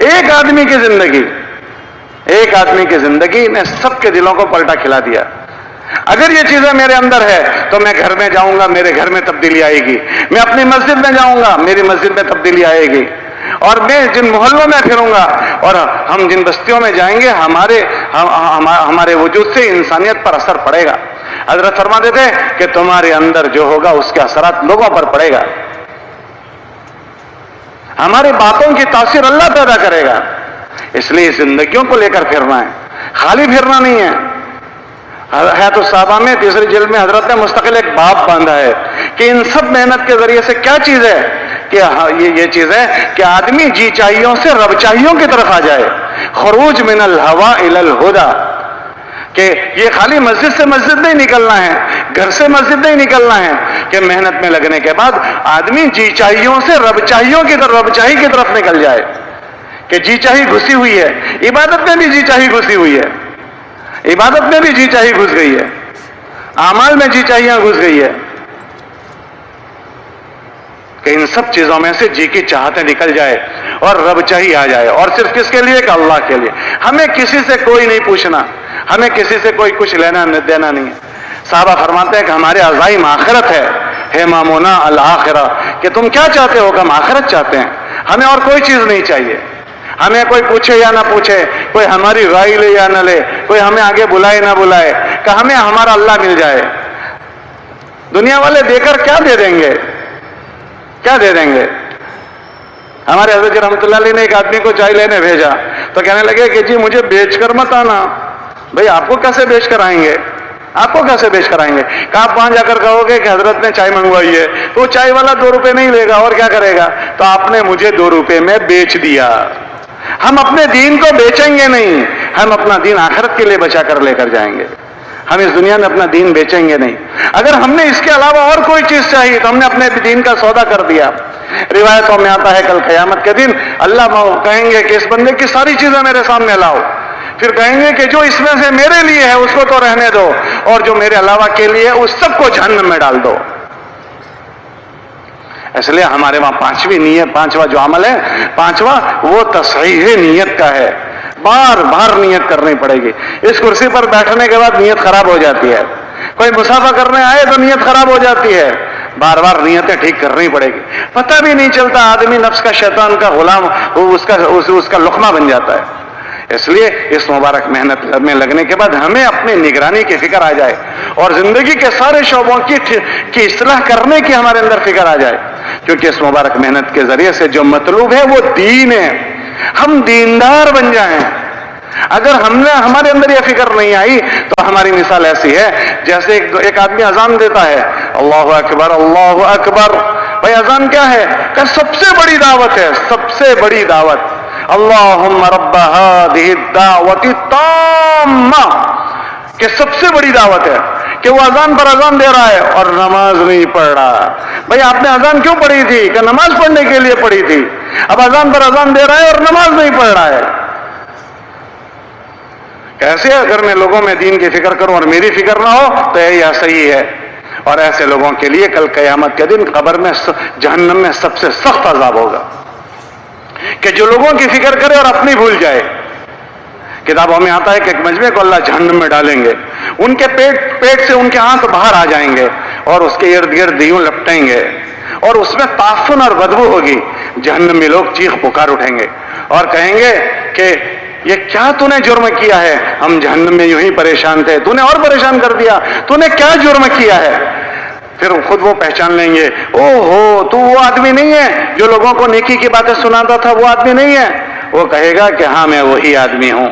ایک آدمی کی زندگی, ایک آدمی کی زندگی نے سب کے دلوں کو پلٹا کھلا دیا. اگر یہ چیزیں میرے اندر ہے تو میں گھر میں جاؤں گا, میرے گھر میں تبدیلی آئے گی. میں اپنی مسجد میں جاؤں گا, میری مسجد میں تبدیلی آئے گی. اور میں جن محلوں میں پھروں گا اور ہم جن بستیوں میں جائیں گے ہمارے وجود سے انسانیت پر اثر پڑے گا. حضرت فرماتے تھے کہ تمہارے اندر جو ہوگا اس کے اثرات لوگوں پر پڑے گا. ہماری باتوں کی تاثیر اللہ پیدا کرے گا. اس لیے زندگیوں کو لے کر پھرنا ہے, خالی پھرنا نہیں ہے. حیات الصحابہ میں تیسری جلد میں حضرت نے مستقل ایک باب باندھا ہے کہ ان سب محنت کے ذریعے سے کیا چیز ہے, کہ یہ چیز ہے کہ آدمی جی چاہیوں سے رب چاہیوں کی طرف آ جائے. خروج من الہوا الی الہدی, کہ یہ خالی مسجد سے مسجد نہیں نکلنا ہے, گھر سے مسجد نہیں نکلنا ہے, کہ محنت میں لگنے کے بعد آدمی جی چاہیوں سے رب چاہیوں کی طرف, رب چاہی کی طرف نکل جائے. کہ جی چاہی گھسی ہوئی ہے, عبادت میں بھی جی چاہی گھسی ہوئی ہے, عبادت میں بھی جی چاہی گھس گئی ہے, اعمال میں جی چاہیاں گھس گئی ہے. کہ ان سب چیزوں میں سے جی کی چاہتیں نکل جائے اور رب چاہی آ جائے. اور صرف کس کے لیے؟ کہ اللہ کے لیے. ہمیں کسی سے کوئی نہیں پوچھنا, ہمیں کسی سے کوئی کچھ لینا دینا نہیں ہے. صحابہ فرماتے ہیں کہ ہمارے عزائم آخرت ہے مامونا الآخرہ, کہ تم کیا چاہتے ہو؟ کہ ہم آخرت چاہتے ہیں, ہمیں اور کوئی چیز نہیں چاہیے. ہمیں کوئی پوچھے یا نہ پوچھے, کوئی ہماری رائے لے یا نہ لے, کوئی ہمیں آگے بلائے نہ بلائے, کہ ہمیں ہمارا اللہ مل جائے. دنیا والے دے کر کیا دے دیں گے, کیا دے دیں گے؟ ہمارے حضرت رحمۃ اللہ علیہ نے ایک آدمی کو چائے لینے بھیجا تو کہنے لگے کہ جی مجھے بیچ کر مت آنا, بھئی آپ کو کیسے بیچ کر آئیں گے؟ آپ کو کیسے بیچ کر آئیں گے؟ کہ آپ وہاں جا کر کہو گے کہ حضرت نے چائے منگوائی ہے، تو وہ چائے والا 2 روپے نہیں لے گا، اور کیا کرے گا؟ تو آپ نے مجھے 2 روپے میں بیچ دیا۔ ہم اپنے دین کو بیچیں گے نہیں، ہم اپنا دین آخرت کے لیے بچا کر لے کر جائیں گے۔ ہم اس دنیا میں اپنا دین بیچیں گے نہیں۔ اگر ہم نے اس کے علاوہ اور کوئی چیز چاہیے تو ہم نے اپنے دین کا سودا کر دیا۔ روایتوں میں آتا ہے کل قیامت کے دن اللہ کہیں گے کہ اس بندے کی ساری چیزیں میرے سامنے لاؤ، پھر کہیں گے کہ جو اس میں سے میرے لیے ہے اس کو تو رہنے دو، اور جو میرے علاوہ کے لیے اس سب کو جہنم میں ڈال دو۔ اس لیے ہمارے وہاں پانچواں جو عمل ہے، پانچواں وہ تصحیح نیت کا ہے۔ بار بار نیت کرنی پڑے گی۔ اس کرسی پر بیٹھنے کے بعد نیت خراب ہو جاتی ہے، کوئی مسافہ کرنے آئے تو نیت خراب ہو جاتی ہے، بار بار نیتیں ٹھیک کرنی پڑے گی۔ پتہ بھی نہیں چلتا آدمی نفس کا، شیطان کا غلام، اس کا لقمہ بن جاتا ہے۔ اس لیے اس مبارک محنت میں لگنے کے بعد ہمیں اپنی نگرانی کی فکر آ جائے، اور زندگی کے سارے شعبوں کی اصلاح کرنے کی ہمارے اندر فکر آ جائے، کیونکہ اس مبارک محنت کے ذریعے سے جو مطلوب ہے وہ دین ہے۔ ہم دیندار بن جائیں۔ اگر ہمارے اندر یہ فکر نہیں آئی تو ہماری مثال ایسی ہے جیسے ایک آدمی اذان دیتا ہے، اللہ اکبر اللہ اکبر۔ بھائی اذان کیا ہے؟ کہ سب سے بڑی دعوت ہے، سب سے بڑی دعوت۔ اللہم رب ہذہ الدعوۃ التامہ، کہ سب سے بڑی دعوت ہے کہ وہ اذان پر اذان دے رہا ہے اور نماز نہیں پڑھ رہا۔ بھائی آپ نے اذان کیوں پڑھی تھی؟ کہ نماز پڑھنے کے لیے پڑھی تھی۔ اب اذان پر اذان دے رہا ہے اور نماز نہیں پڑھ رہا ہے۔ کیسے؟ اگر میں لوگوں میں دین کی فکر کروں اور میری فکر نہ ہو تو یہ صحیح ہے۔ اور ایسے لوگوں کے لیے کل قیامت کے دن قبر میں، جہنم میں سب سے سخت عذاب ہوگا، کہ جو لوگوں کی فکر کرے اور اپنی بھول جائے۔ کتابوں میں آتا ہے کہ ایک مجمع کو اللہ جہنم میں ڈالیں گے، ان کے پیٹ سے ان کے ہاتھ باہر آ جائیں گے اور اس کے ارد گرد دیوں لپٹیں گے، اور اس میں تعفن اور بدبو ہوگی۔ جہنم میں لوگ چیخ پکار اٹھیں گے اور کہیں گے کہ یہ کیا تو نے جرم کیا ہے؟ ہم جہنم میں یوں ہی پریشان تھے، تو نے اور پریشان کر دیا، تو نے کیا جرم کیا ہے؟ پھر خود وہ پہچان لیں گے، او ہو تو وہ آدمی نہیں ہے جو لوگوں کو نیکی کی باتیں سناتا تھا، وہ آدمی نہیں ہے۔ وہ کہے گا کہ ہاں میں وہی آدمی ہوں۔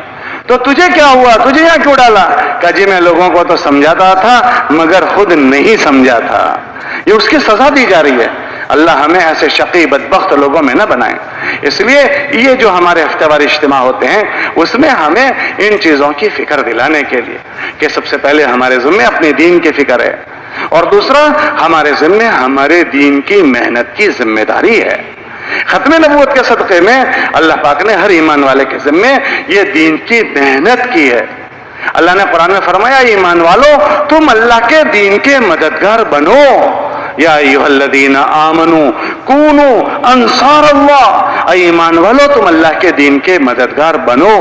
تو تجھے کیا ہوا؟ تجھے یہاں کیوں ڈالا؟ کہ جی میں لوگوں کو تو سمجھاتا تھا مگر خود نہیں سمجھا تھا۔ یہ اس کی سزا دی جا رہی ہے۔ اللہ ہمیں ایسے شقی بدبخت لوگوں میں نہ بنائیں۔ اس لیے یہ جو ہمارے ہفتہ وار اجتماع ہوتے ہیں اس میں ہمیں ان چیزوں کی فکر دلانے کے لیے کہ سب سے پہلے ہمارے ذمہ اپنے دین کی فکر ہے، اور دوسرا ہمارے ذمہ ہمارے دین کی محنت کی ذمہ داری ہے۔ ختم نبوت کے صدقے میں اللہ پاک نے ہر ایمان والے کے ذمہ یہ دین کی محنت کی ہے۔ اللہ نے قرآن میں فرمایا، ایمان والو تم اللہ کے دین کے مددگار بنو، یا ایھا الذین آمنوا کونوا انصار اللہ، اے ایمان والو تم اللہ کے دین کے مددگار بنو۔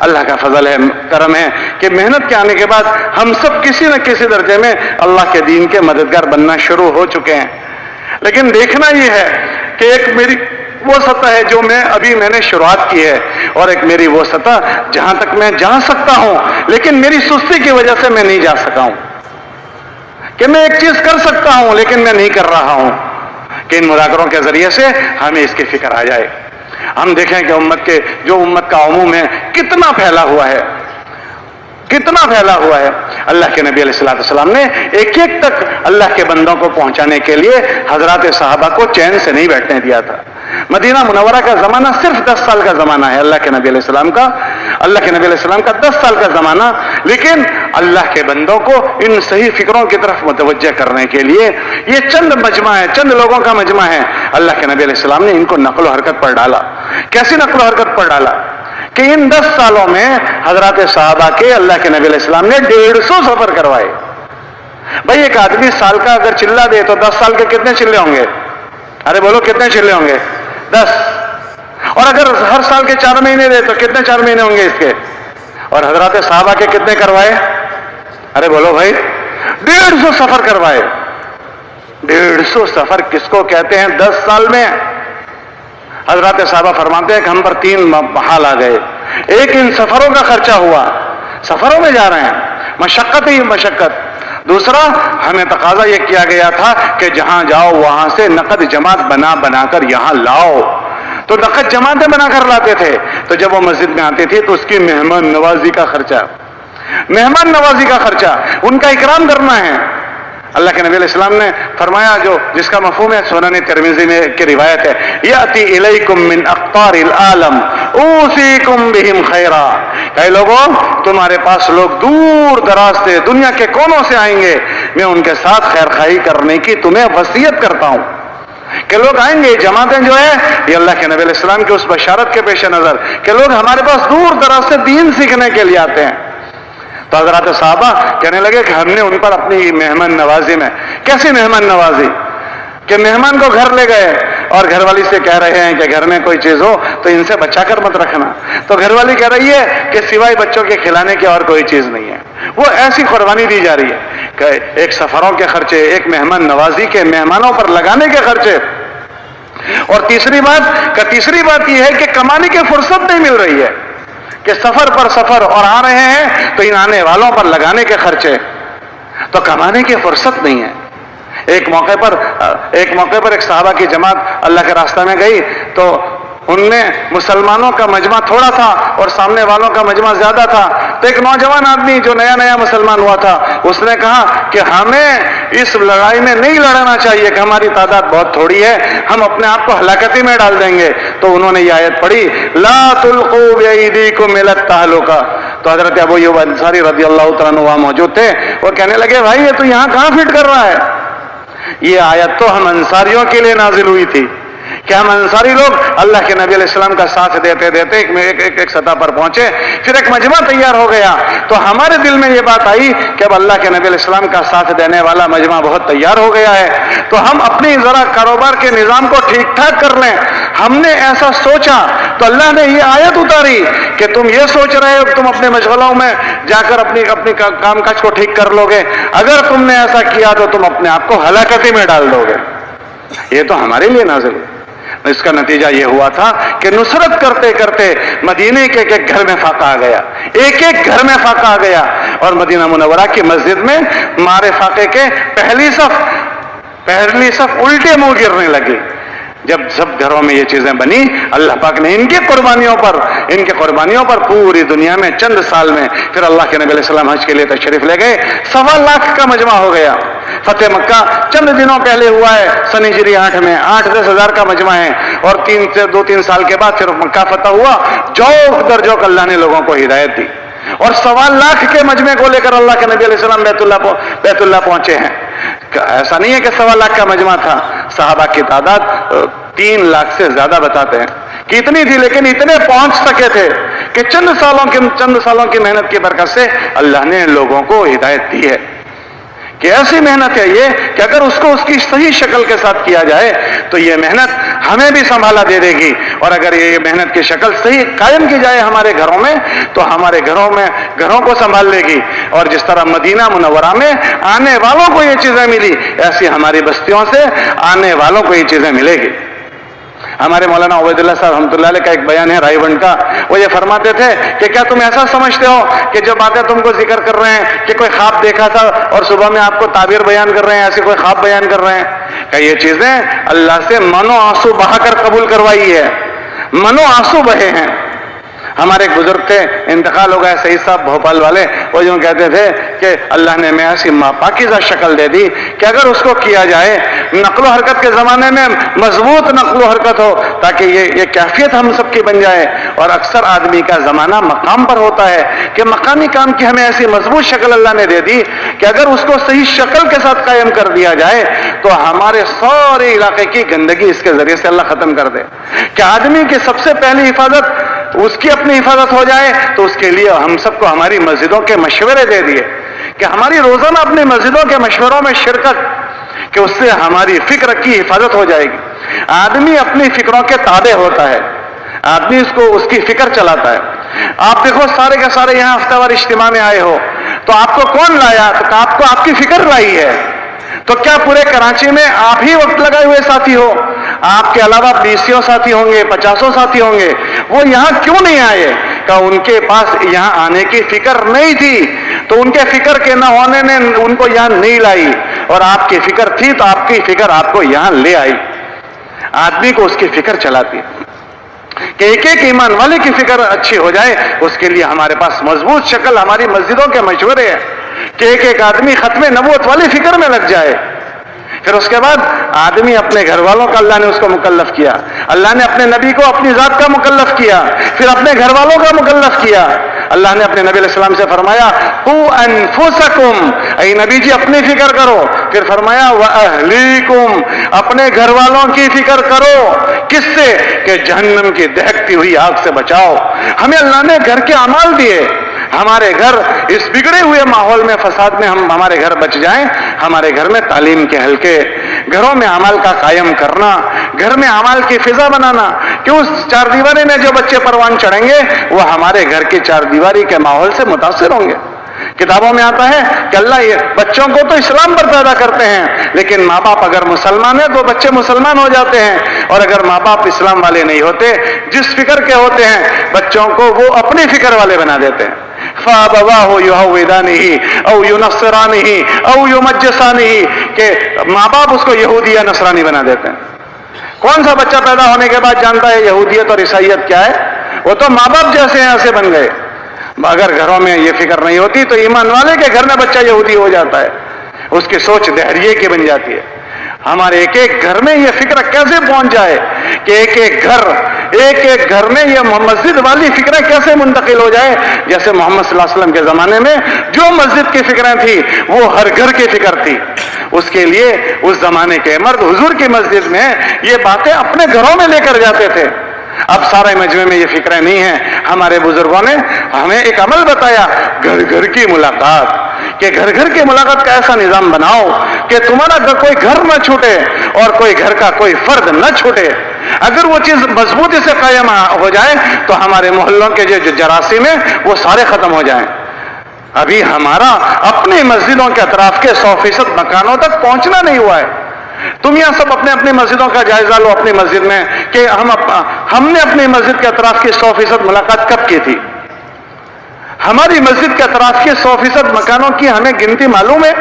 اللہ کا فضل ہے، کرم ہے کہ محنت کے آنے کے بعد ہم سب کسی نہ کسی درجے میں اللہ کے دین کے مددگار بننا شروع ہو چکے ہیں۔ لیکن دیکھنا یہ ہے کہ ایک میری وہ سطح ہے جو میں نے شروعات کی ہے، اور ایک میری وہ سطح جہاں تک میں جا سکتا ہوں لیکن میری سستی کی وجہ سے میں نہیں جا سکا ہوں، کہ میں ایک چیز کر سکتا ہوں لیکن میں نہیں کر رہا ہوں۔ کہ ان مذاکروں کے ذریعے سے ہمیں اس کی فکر آ جائے۔ ہم دیکھیں کہ امت کا عموم ہے کتنا پھیلا ہوا ہے، کتنا پھیلا ہوا ہے۔ اللہ کے نبی علیہ السلام نے ایک ایک تک اللہ کے بندوں کو پہنچانے کے لیے حضرات صحابہ کو چین سے نہیں بیٹھنے دیا تھا۔ مدینہ منورہ کا زمانہ صرف 10 سال کا زمانہ ہے اللہ کے نبی علیہ السلام کا 10 سال کا زمانہ، لیکن اللہ کے بندوں کو ان صحیح فکروں کی طرف متوجہ کرنے کے لیے یہ چند مجمع ہے، چند لوگوں کا مجمع ہے۔ اللہ کے نبی علیہ السلام نے ان کو نقل و حرکت پر ڈالا۔ کیسی نقل و حرکت پر ڈالا؟ کہ ان 10 سالوں میں حضرات صحابہ کے اللہ کے نبی علیہ السلام نے 150 سفر کروائے۔ بھائی ایک آدمی سال کا اگر چلہ دے تو 10 سال کے کتنے چلے ہوں گے؟ ارے بولو کتنے چلے ہوں گے؟ 10۔ اور اگر ہر سال کے 4 مہینے دے تو کتنے 4 مہینے ہوں گے اس کے؟ اور حضرات صحابہ کے کتنے کروائے؟ ارے بولو بھائی 150 سفر کروائے۔ 150 سفر کس کو کہتے ہیں 10 سال میں؟ حضرات صحابہ فرماتے ہیں کہ ہم پر 3 حال آ گئے۔ ایک ان سفروں کا خرچہ ہوا، سفروں میں جا رہے ہیں، مشقت ہی مشقت۔ دوسرا ہمیں تقاضا یہ کیا گیا تھا کہ جہاں جاؤ وہاں سے نقد جماعت بنا کر یہاں لاؤ، تو نقد جماعتیں بنا کر لاتے تھے، تو جب وہ مسجد میں آتی تھی تو اس کی مہمان نوازی کا خرچہ، مہمان نوازی کا خرچہ، ان کا اکرام کرنا ہے۔ اللہ کے نبی علیہ السلام نے فرمایا، جو جس کا مفہوم ہے سنن ترمذی میں کی روایت ہے، یاتی الیکم من اقطار العالم اوصیکم بہم خیرا، اے لوگوں تمہارے پاس لوگ دور دراز سے دنیا کے کونوں سے آئیں گے، میں ان کے ساتھ خیر خواہی کرنے کی تمہیں وصیت کرتا ہوں کہ لوگ آئیں گے۔ جماعتیں جو ہے یہ اللہ کے نبی علیہ السلام کی اس بشارت کے پیش نظر کہ لوگ ہمارے پاس دور دراز سے دین سیکھنے کے لیے آتے ہیں۔ تو حضرات صحابہ کہنے لگے کہ ہم نے ان پر اپنی مہمان نوازی میں، کیسی مہمان نوازی کہ مہمان کو گھر لے گئے اور گھر والی سے کہہ رہے ہیں کہ گھر میں کوئی چیز ہو تو ان سے بچا کر مت رکھنا، تو گھر والی کہہ رہی ہے کہ سوائے بچوں کے کھلانے کی اور کوئی چیز نہیں ہے۔ وہ ایسی قربانی دی جا رہی ہے کہ ایک سفروں کے خرچے، ایک مہمان نوازی کے، مہمانوں پر لگانے کے خرچے، اور تیسری بات یہ ہے کہ کمانے کی فرصت نہیں مل رہی ہے کہ سفر پر سفر اور آ رہے ہیں تو ان آنے والوں پر لگانے کے خرچے، تو کمانے کی فرصت نہیں ہے۔ ایک موقع پر ایک صحابہ کی جماعت اللہ کے راستہ میں گئی تو ان میں مسلمانوں کا مجمع تھوڑا تھا اور سامنے والوں کا مجمع زیادہ تھا، تو ایک نوجوان آدمی جو نیا مسلمان ہوا تھا اس نے کہا کہ ہمیں اس لڑائی میں نہیں لڑنا چاہیے کہ ہماری تعداد بہت تھوڑی ہے، ہم اپنے آپ کو ہلاکتی میں ڈال دیں گے۔ تو انہوں نے یہ آیت پڑھی، لا تلقوا بأیدیکم الی التہلکہ۔ تو حضرت ابو ایوب انصاری رضی اللہ تعالیٰ عنہ وہاں موجود تھے، وہ کہنے لگے بھائی یہ تو یہاں کہاں فٹ کر رہا ہے؟ یہ آیت تو ہم انصاریوں کے لیے نازل ہوئی تھی کہ ہم انصاری لوگ اللہ کے نبی علیہ السلام کا ساتھ دیتے ایک سطح پر پہنچے، پھر ایک مجمع تیار ہو گیا، تو ہمارے دل میں یہ بات آئی کہ اب اللہ کے نبی علیہ السلام کا ساتھ دینے والا مجمع بہت تیار ہو گیا ہے، تو ہم اپنی ذرا کاروبار کے نظام کو ٹھیک ٹھاک کر لیں۔ ہم نے ایسا سوچا تو اللہ نے یہ آیت اتاری کہ تم یہ سوچ رہے ہو کہ تم اپنے مشغلوں میں جا کر اپنی کام کاج کو ٹھیک کر لو گے، اگر تم نے ایسا کیا تو تم اپنے آپ کو ہلاکتی میں ڈال دو گے۔ یہ تو ہمارے لیے نازل ہے۔ اس کا نتیجہ یہ ہوا تھا کہ نصرت کرتے کرتے مدینے کے ایک گھر میں فاقہ آ گیا، ایک گھر میں فاقہ آ گیا، اور مدینہ منورہ کی مسجد میں مارے فاقے کے پہلی صف الٹے منہ گرنے لگے۔ جب سب گھروں میں یہ چیزیں بنی، اللہ پاک نے ان کی قربانیوں پر پوری دنیا میں چند سال میں، پھر اللہ کے نبی علیہ السلام حج کے لیے تشریف لے گئے، 1.25 لاکھ کا مجمع ہو گیا۔ فتح مکہ چند دنوں پہلے ہوا ہے، سن ہجری 8 میں 8-10 ہزار کا مجمع ہے، اور 2-3 سال کے بعد پھر مکہ فتح ہوا، جوک در جوک اللہ نے لوگوں کو ہدایت دی، اور 1.25 لاکھ کے مجمع کو لے کر اللہ کے نبی علیہ السلام بیت اللہ پہنچے ہیں۔ ایسا نہیں ہے کہ 1.25 لاکھ کا مجمع تھا، صحابہ کی تعداد 3 لاکھ سے زیادہ بتاتے ہیں کہ اتنی تھی، لیکن اتنے پہنچ سکے تھے کہ چند سالوں کی محنت کی برکت سے اللہ نے لوگوں کو ہدایت دی ہے۔ کہ ایسی محنت ہے یہ کہ اگر اس کو اس کی صحیح شکل کے ساتھ کیا جائے تو یہ محنت ہمیں بھی سنبھالا دے گی، اور اگر یہ محنت کی شکل صحیح قائم کی جائے ہمارے گھروں میں تو ہمارے گھروں کو سنبھال لے گی، اور جس طرح مدینہ منورہ میں آنے والوں کو یہ چیزیں ملی، ایسی ہماری بستیوں سے آنے والوں کو یہ چیزیں ملے گی۔ ہمارے مولانا عبید اللہ صاحب رحمۃ اللہ علیہ کا ایک بیان ہے رائے بنڈ کا، وہ یہ فرماتے تھے کہ کیا تم ایسا سمجھتے ہو کہ جو باتیں تم کو ذکر کر رہے ہیں کہ کوئی خواب دیکھا تھا اور صبح میں آپ کو تعبیر بیان کر رہے ہیں، ایسے کوئی خواب بیان کر رہے ہیں؟ کہ یہ چیزیں اللہ سے منو آنسو بہا کر قبول کروائی ہے، منو آنسو بہے ہیں۔ ہمارے ایک بزرگ تھے، انتقال ہو گئے، سعید صاحب بھوپال والے، وہ یوں کہتے تھے کہ اللہ نے میں ایسی پاکیزہ شکل دے دی کہ اگر اس کو کیا جائے، نقل و حرکت کے زمانے میں مضبوط نقل و حرکت ہو تاکہ یہ کیفیت ہم سب کی بن جائے، اور اکثر آدمی کا زمانہ مقام پر ہوتا ہے کہ مقامی کام کی ہمیں ایسی مضبوط شکل اللہ نے دے دی کہ اگر اس کو صحیح شکل کے ساتھ قائم کر دیا جائے تو ہمارے سارے علاقے کی گندگی اس کے ذریعے سے اللہ ختم کر دے، کہ آدمی کی سب سے پہلی حفاظت اس کی اپنی حفاظت ہو جائے، تو اس کے لیے ہم سب کو ہماری مسجدوں کے مشورے دے دیے کہ ہماری روزانہ اپنی مسجدوں کے مشوروں میں شرکت، کہ اس سے ہماری فکر کی حفاظت ہو جائے گی۔ آدمی اپنی فکروں کے تابع ہوتا ہے، آدمی اس کی فکر چلاتا ہے۔ آپ دیکھو سارے کے سارے یہاں ہفتہ وار اجتماع میں آئے ہو تو آپ کو کون لایا؟ تو آپ کی فکر لائی ہے۔ تو کیا پورے کراچی میں آپ ہی وقت لگائے ہوئے ساتھی ہو؟ آپ کے علاوہ 20 ساتھی ہوں گے، 50 ساتھی ہوں گے، وہ یہاں کیوں نہیں آئے؟ کہ ان کے پاس یہاں آنے کی فکر نہیں تھی، تو ان کے فکر کے نہ ہونے نے ان کو یہاں نہیں لائی، اور آپ کی فکر تھی تو آپ کی فکر آپ کو یہاں لے آئی۔ آدمی کو اس کی فکر چلاتی ہے۔ کہ ایک ایک ایمان والے کی فکر اچھی ہو جائے، اس کے لیے ہمارے پاس مضبوط شکل ہماری مسجدوں کے مشورے ہیں کہ ایک ایک آدمی ختم نبوت والی فکر میں لگ جائے۔ پھر اس کے بعد آدمی اپنے گھر والوں کا اللہ نے اس کو مکلف کیا، اللہ نے اپنے نبی کو اپنی ذات کا مکلف کیا، پھر اپنے گھر والوں کا مکلف کیا۔ اللہ نے اپنے نبی علیہ السلام سے فرمایا قُوا انفسکم، اے نبی جی اپنی فکر کرو، پھر فرمایا وَأَهْلِيكُمْ، اپنے گھر والوں کی فکر کرو، کس سے؟ کہ جہنم کی دہکتی ہوئی آگ سے بچاؤ۔ ہمیں اللہ نے گھر کے اعمال دیے، ہمارے گھر اس بگڑے ہوئے ماحول میں، فساد میں ہمارے گھر بچ جائیں۔ ہمارے گھر میں تعلیم کے حلقے، گھروں میں عمل کا قائم کرنا، گھر میں عمل کی فضا بنانا، کہ اس چار دیواری میں جو بچے پروان چڑھیں گے وہ ہمارے گھر کی چار دیواری کے ماحول سے متاثر ہوں گے۔ کتابوں میں آتا ہے کہ اللہ یہ بچوں کو تو اسلام پر پیدا کرتے ہیں، لیکن ماں باپ اگر مسلمان ہیں تو بچے مسلمان ہو جاتے ہیں، اور اگر ماں باپ اسلام والے نہیں ہوتے، جس فکر کے ہوتے ہیں، بچوں کو وہ اپنی فکر والے بنا دیتے ہیں۔ فَأَبَوَاهُ يُهَوِّدَانِهِ أَوْ يُنَصِّرَانِهِ أَوْ يُمَجِّسَانِهِ، کہ ماں باپ اس کو یہودی یا نصرانی بنا دیتے ہیں۔ کون سا بچہ پیدا ہونے کے بعد جانتا ہے یہودیت اور عیسائیت کیا ہے؟ وہ تو ماں باپ جیسے ہیں ایسے بن گئے۔ اگر گھروں میں یہ فکر نہیں ہوتی تو ایمان والے کے گھر میں بچہ یہودی ہو جاتا ہے، اس کی سوچ دہریے کی بن جاتی ہے۔ ہمارے ایک ایک گھر میں یہ فکر کیسے پہنچ جائے کہ ایک ایک گھر میں یہ مسجد والی فکریں کیسے منتقل ہو جائے، جیسے محمد صلی اللہ علیہ وسلم کے زمانے میں جو مسجد کی فکریں تھی وہ ہر گھر کی فکر تھی۔ اس کے لیے اس زمانے کے مرد حضور کی مسجد میں یہ باتیں اپنے گھروں میں لے کر جاتے تھے۔ اب سارے مجمع میں یہ فکریں نہیں ہیں۔ ہمارے بزرگوں نے ہمیں ایک عمل بتایا، گھر گھر کی ملاقات، کہ گھر گھر کی ملاقات کا ایسا نظام بناؤ کہ تمہارا کوئی گھر نہ چھوٹے اور کوئی گھر کا کوئی فرد نہ چھوٹے۔ اگر وہ چیز مضبوطی سے قائم ہو جائے تو ہمارے محلوں کے جو جراثیم ہیں وہ سارے ختم ہو جائیں۔ ابھی ہمارا اپنی مسجدوں کے اطراف کے 100% مکانوں تک پہنچنا نہیں ہوا ہے۔ تم یہاں سب اپنے اپنی مسجدوں کا جائزہ لو اپنی مسجد میں، کہ ہم نے اپنی مسجد کے اطراف کی 100% ملاقات کب کی تھی؟ ہماری مسجد کے اطراف کے 100% مکانوں کی ہمیں گنتی معلوم ہے؟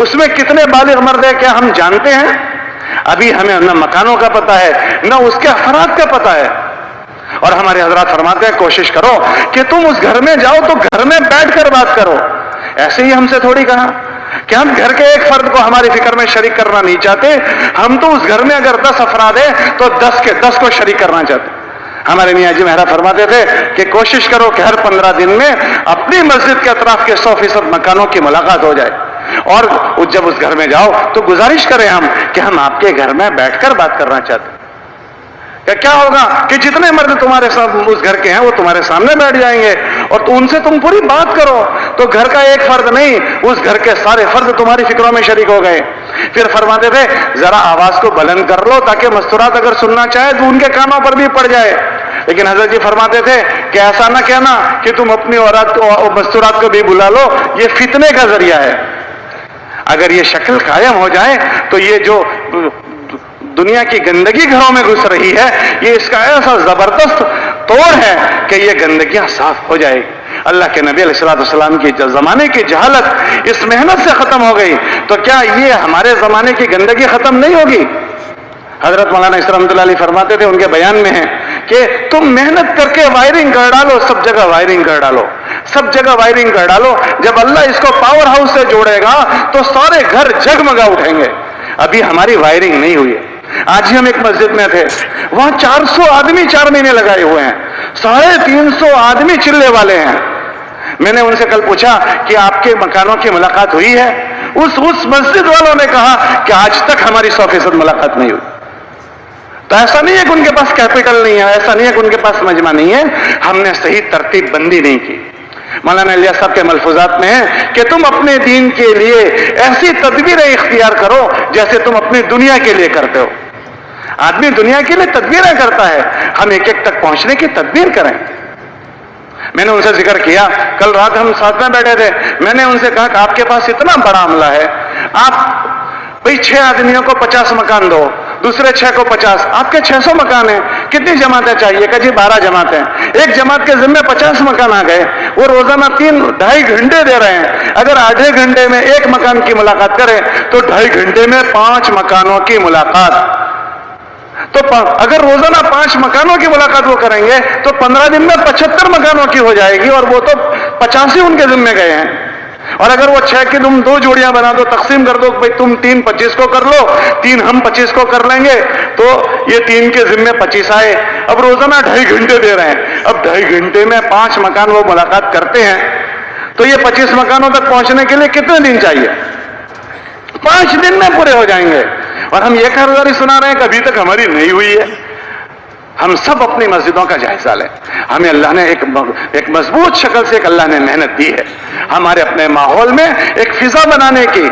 اس میں کتنے بالغ مرد ہیں کیا ہم جانتے ہیں؟ ابھی ہمیں نہ مکانوں کا پتہ ہے نہ اس کے افراد کا پتہ ہے۔ اور ہمارے حضرات فرماتے ہیں کوشش کرو کہ تم اس گھر میں جاؤ تو گھر میں بیٹھ کر بات کرو۔ ایسے ہی ہم سے تھوڑی کہا کہ ہم گھر کے ایک فرد کو ہماری فکر میں شریک کرنا نہیں چاہتے، ہم تو اس گھر میں اگر 10 افراد ہیں تو 10 کے 10 کو شریک کرنا چاہتے۔ ہمارے میاں جی مہرا فرماتے تھے کہ کوشش کرو کہ ہر 15 دن میں اپنی مسجد کے اطراف کے 100% مکانوں کی ملاقات ہو جائے، اور جب اس گھر میں جاؤ تو گزارش کریں ہم کہ ہم آپ کے گھر میں بیٹھ کر بات کرنا چاہتے ہیں۔ کہ کیا ہوگا کہ جتنے مرد تمہارے ساتھ اس گھر کے ہیں وہ تمہارے سامنے بیٹھ جائیں گے اور تو ان سے تم پوری بات کرو، تو گھر کا ایک فرد نہیں، اس گھر کے سارے فرد تمہاری فکروں میں شریک ہو گئے۔ پھر فرماتے تھے ذرا آواز کو بلند کر لو تاکہ مستورات اگر سننا چاہے تو ان کے کانوں پر بھی پڑ جائے۔ لیکن حضرت جی فرماتے تھے کہ ایسا نہ کہنا کہ تم اپنی عورت کو مستورات کو بھی بلا لو، یہ فتنے کا ذریعہ ہے۔ اگر یہ شکل قائم ہو جائے تو یہ جو دنیا کی گندگی گھروں میں گھس رہی ہے، یہ اس کا ایسا زبردست توڑ ہے کہ یہ گندگیاں صاف ہو جائے گی۔ اللہ کے نبی علیہ السلام کی زمانے کی جہالت اس محنت سے ختم ہو گئی، تو کیا یہ ہمارے زمانے کی گندگی ختم نہیں ہوگی؟ حضرت مولانا اسرار رحمۃ اللہ علیہ فرماتے تھے، ان کے بیان میں ہے کہ تم محنت کر کے وائرنگ کر ڈالو، سب جگہ وائرنگ کر ڈالو، سب جگہ وائرنگ کر ڈالو، جب اللہ اس کو پاور ہاؤس سے جوڑے گا تو سارے گھر جگمگا اٹھیں گے۔ ابھی ہماری وائرنگ نہیں ہوئی ہے۔ آج ہی ہم ایک مسجد میں تھے، وہاں 400 آدمی 4 مہینے لگائے ہوئے ہیں، 350 آدمی چلے والے ہیں۔ میں نے ان سے کل پوچھا کہ آپ کے مکانوں کی ملاقات ہوئی ہے؟ اس مسجد والوں نے کہا کہ آج تک ہماری 100% ملاقات نہیں ہوئی۔ تو ایسا نہیں ہے کہ ان کے پاس کیپٹل نہیں ہے، ایسا نہیں ہے کہ ان کے پاس مجمع نہیں ہے، ہم نے صحیح ترتیب بندی نہیں کی۔ مولانا الیاس صاحب کے ملفوظات میں ہے کہ تم اپنے دین کے لیے ایسی تدبیریں اختیار کرو جیسے تم اپنی دنیا کے لیے کرتے ہو۔ آدمی دنیا کے لیے تدبیریں کرتا ہے، ہم ایک ایک تک پہنچنے کی تدبیر کریں۔ میں نے ان سے ذکر کیا، کل رات ہم ساتھ میں بیٹھے تھے، میں نے ان سے کہا کہ آپ کے پاس اتنا بڑا عملہ ہے، آپ بھئی 6 آدمیوں کو 50 مکان دو، دوسرے 6 کو 50، آپ کے 600 مکان ہیں، کتنی جماعتیں چاہیے؟ کہ جی 12 جماعتیں، ایک جماعت کے ذمہ 50 مکان آ گئے، وہ روزانہ 2.5 گھنٹے دے رہے ہیں، اگر آدھے گھنٹے میں 1 مکان کی ملاقات کریں تو 2.5 گھنٹے میں 5 مکانوں کی ملاقات۔ تو اگر روزانہ 5 مکانوں کی ملاقات وہ کریں گے تو 15 دن میں 75 مکانوں کی ہو جائے گی، اور وہ تو 85 ان کے ذمے گئے ہیں۔ اور اگر وہ 6 کی تم 2 جوڑیاں بنا دو، تقسیم کر دو، بھائی تم 3 25 کو کر لو، 3 ہم 25 کو کر لیں گے، تو یہ 3 کے ذمے 25 آئے۔ اب روزانہ 2.5 گھنٹے دے رہے ہیں، اب 2.5 گھنٹے میں 5 مکان وہ ملاقات کرتے ہیں، تو یہ 25 مکانوں تک پہنچنے کے لیے کتنے دن چاہیے؟ 5 دن میں پورے ہو جائیں گے۔ اور ہم یہ کارگزاری سنا رہے ہیں کہ ابھی تک ہماری نہیں ہوئی ہے۔ ہم سب اپنی مسجدوں کا جائزہ لیں، ہمیں اللہ نے ایک مضبوط شکل سے ایک اللہ نے محنت دی ہے ہمارے اپنے ماحول میں ایک فضا بنانے کی،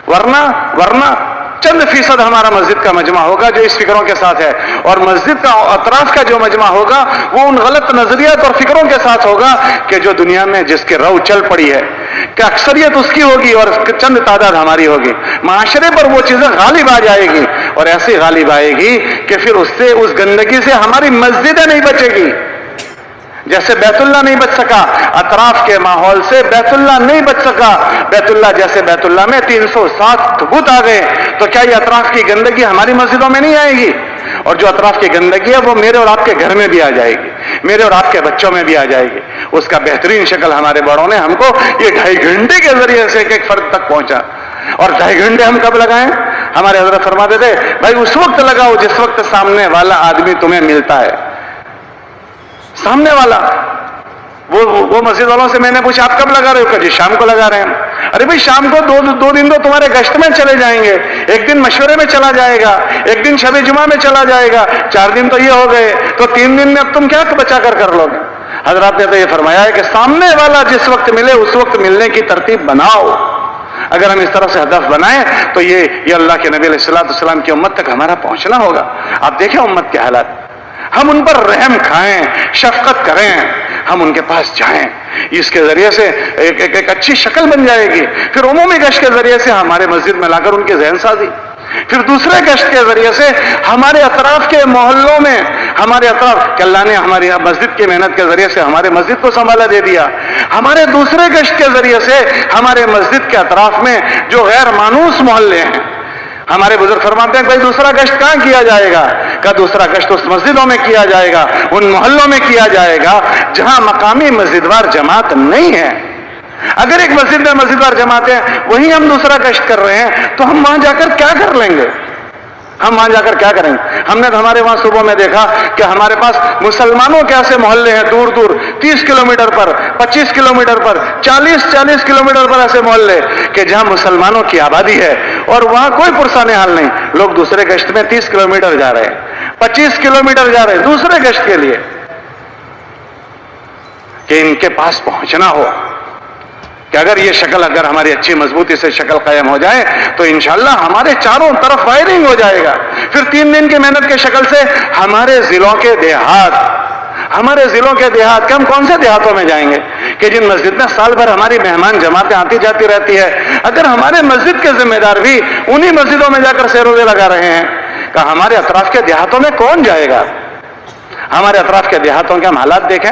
ورنہ چند فیصد ہمارا مسجد کا مجمع ہوگا جو اس فکروں کے ساتھ ہے، اور مسجد کا اطراف کا جو مجمع ہوگا وہ ان غلط نظریات اور فکروں کے ساتھ ہوگا کہ جو دنیا میں جس کے رو چل پڑی ہے، کہ اکثریت اس کی ہوگی اور چند تعداد ہماری ہوگی، معاشرے پر وہ چیزیں غالب آ جائے گی، اور ایسی غالب آئے گی کہ پھر اس گندگی سے ہماری مسجدیں نہیں بچے گی۔ جیسے بیت اللہ نہیں بچ سکا، اطراف کے ماحول سے بیت اللہ نہیں بچ سکا، بیت اللہ جیسے بیت اللہ میں 360 بت آ گئے، تو کیا یہ اطراف کی گندگی ہماری مسجدوں میں نہیں آئے گی؟ اور جو اطراف کی گندگی ہے وہ میرے اور آپ کے گھر میں بھی آ جائے گی، میرے اور آپ کے بچوں میں بھی آ جائے گی۔ اس کا بہترین شکل ہمارے بڑوں نے ہم کو یہ 2.5 گھنٹے کے ذریعے سے ایک فرد تک پہنچا۔ اور 2.5 گھنٹے ہم کب لگائیں؟ ہمارے حضرت فرماتے تھے بھائی اس وقت لگاؤ جس وقت سامنے والا آدمی تمہیں ملتا ہے۔ سامنے والا وہ مسجد والوں سے میں نے پوچھا آپ کب لگا رہے ہو؟ کہ جی شام کو لگا رہے ہیں۔ ارے بھائی شام کو دو دن تو تمہارے گشت میں چلے جائیں گے، ایک دن مشورے میں چلا جائے گا، ایک دن شب جمعہ میں چلا جائے گا، 4 دن تو یہ ہو گئے، تو 3 دن میں اب تم کیا بچا کر لو گے؟ حضرات نے تو یہ فرمایا ہے کہ سامنے والا جس وقت ملے اس وقت ملنے کی ترتیب بناؤ۔ اگر ہم اس طرح سے ہدف بنائیں تو یہ اللہ کے نبی علیہ الصلوۃ والسلام کی امت تک ہمارا پہنچنا ہوگا۔ آپ دیکھیں امت کے حالات، ہم ان پر رحم کھائیں، شفقت کریں، ہم ان کے پاس جائیں، اس کے ذریعے سے ایک اچھی شکل بن جائے گی۔ پھر عمومی گشت کے ذریعے سے ہمارے مسجد میں لا کر ان کی ذہن سازی، پھر دوسرے گشت کے ذریعے سے ہمارے اطراف کے محلوں میں ہمارے اطراف کہ اللہ نے ہماری مسجد کی محنت کے ذریعے سے ہمارے مسجد کو سنبھالا دے دیا، ہمارے دوسرے گشت کے ذریعے سے ہمارے مسجد کے اطراف میں جو غیر مانوس محلے ہیں، ہمارے بزرگ فرماتے ہیں بھائی دوسرا گشت کہاں کیا جائے گا؟ کہ دوسرا گشت اس مسجدوں میں کیا جائے گا، ان محلوں میں کیا جائے گا جہاں مقامی مسجدوار جماعت نہیں ہے۔ اگر ایک مسجد میں مسجدوار جماعت ہے وہیں ہم دوسرا گشت کر رہے ہیں تو ہم وہاں جا کر کیا کر لیں گے؟ ہم وہاں جا کر کیا کریں گے؟ ہم نے ہمارے وہاں صوبوں میں دیکھا کہ ہمارے پاس مسلمانوں کے ایسے محلے ہیں دور دور 30 کلومیٹر پر، 25 کلومیٹر پر، 40 کلومیٹر پر ایسے محلے کہ جہاں مسلمانوں کی آبادی ہے اور وہاں کوئی پرسان حال نہیں، لوگ دوسرے گشت میں 30 کلومیٹر جا رہے ہیں، 25 کلومیٹر جا رہے ہیں دوسرے گشت کے لیے کہ ان کے پاس پہنچنا ہو۔ کہ اگر یہ شکل اگر ہماری اچھی مضبوطی سے شکل قائم ہو جائے تو انشاءاللہ ہمارے چاروں طرف فائرنگ ہو جائے گا۔ پھر 3 دن کی محنت کے شکل سے ہمارے ضلعوں کے دیہات کہ ہم کون سے دیہاتوں میں جائیں گے کہ جن مسجد میں سال بھر ہماری مہمان جماعتیں آتی جاتی رہتی ہے، اگر ہمارے مسجد کے ذمہ دار بھی انہی مسجدوں میں جا کر سیر و ضے لگا رہے ہیں کہ ہمارے اطراف کے دیہاتوں میں کون جائے گا؟ ہمارے اطراف کے دیہاتوں کے ہم حالات دیکھیں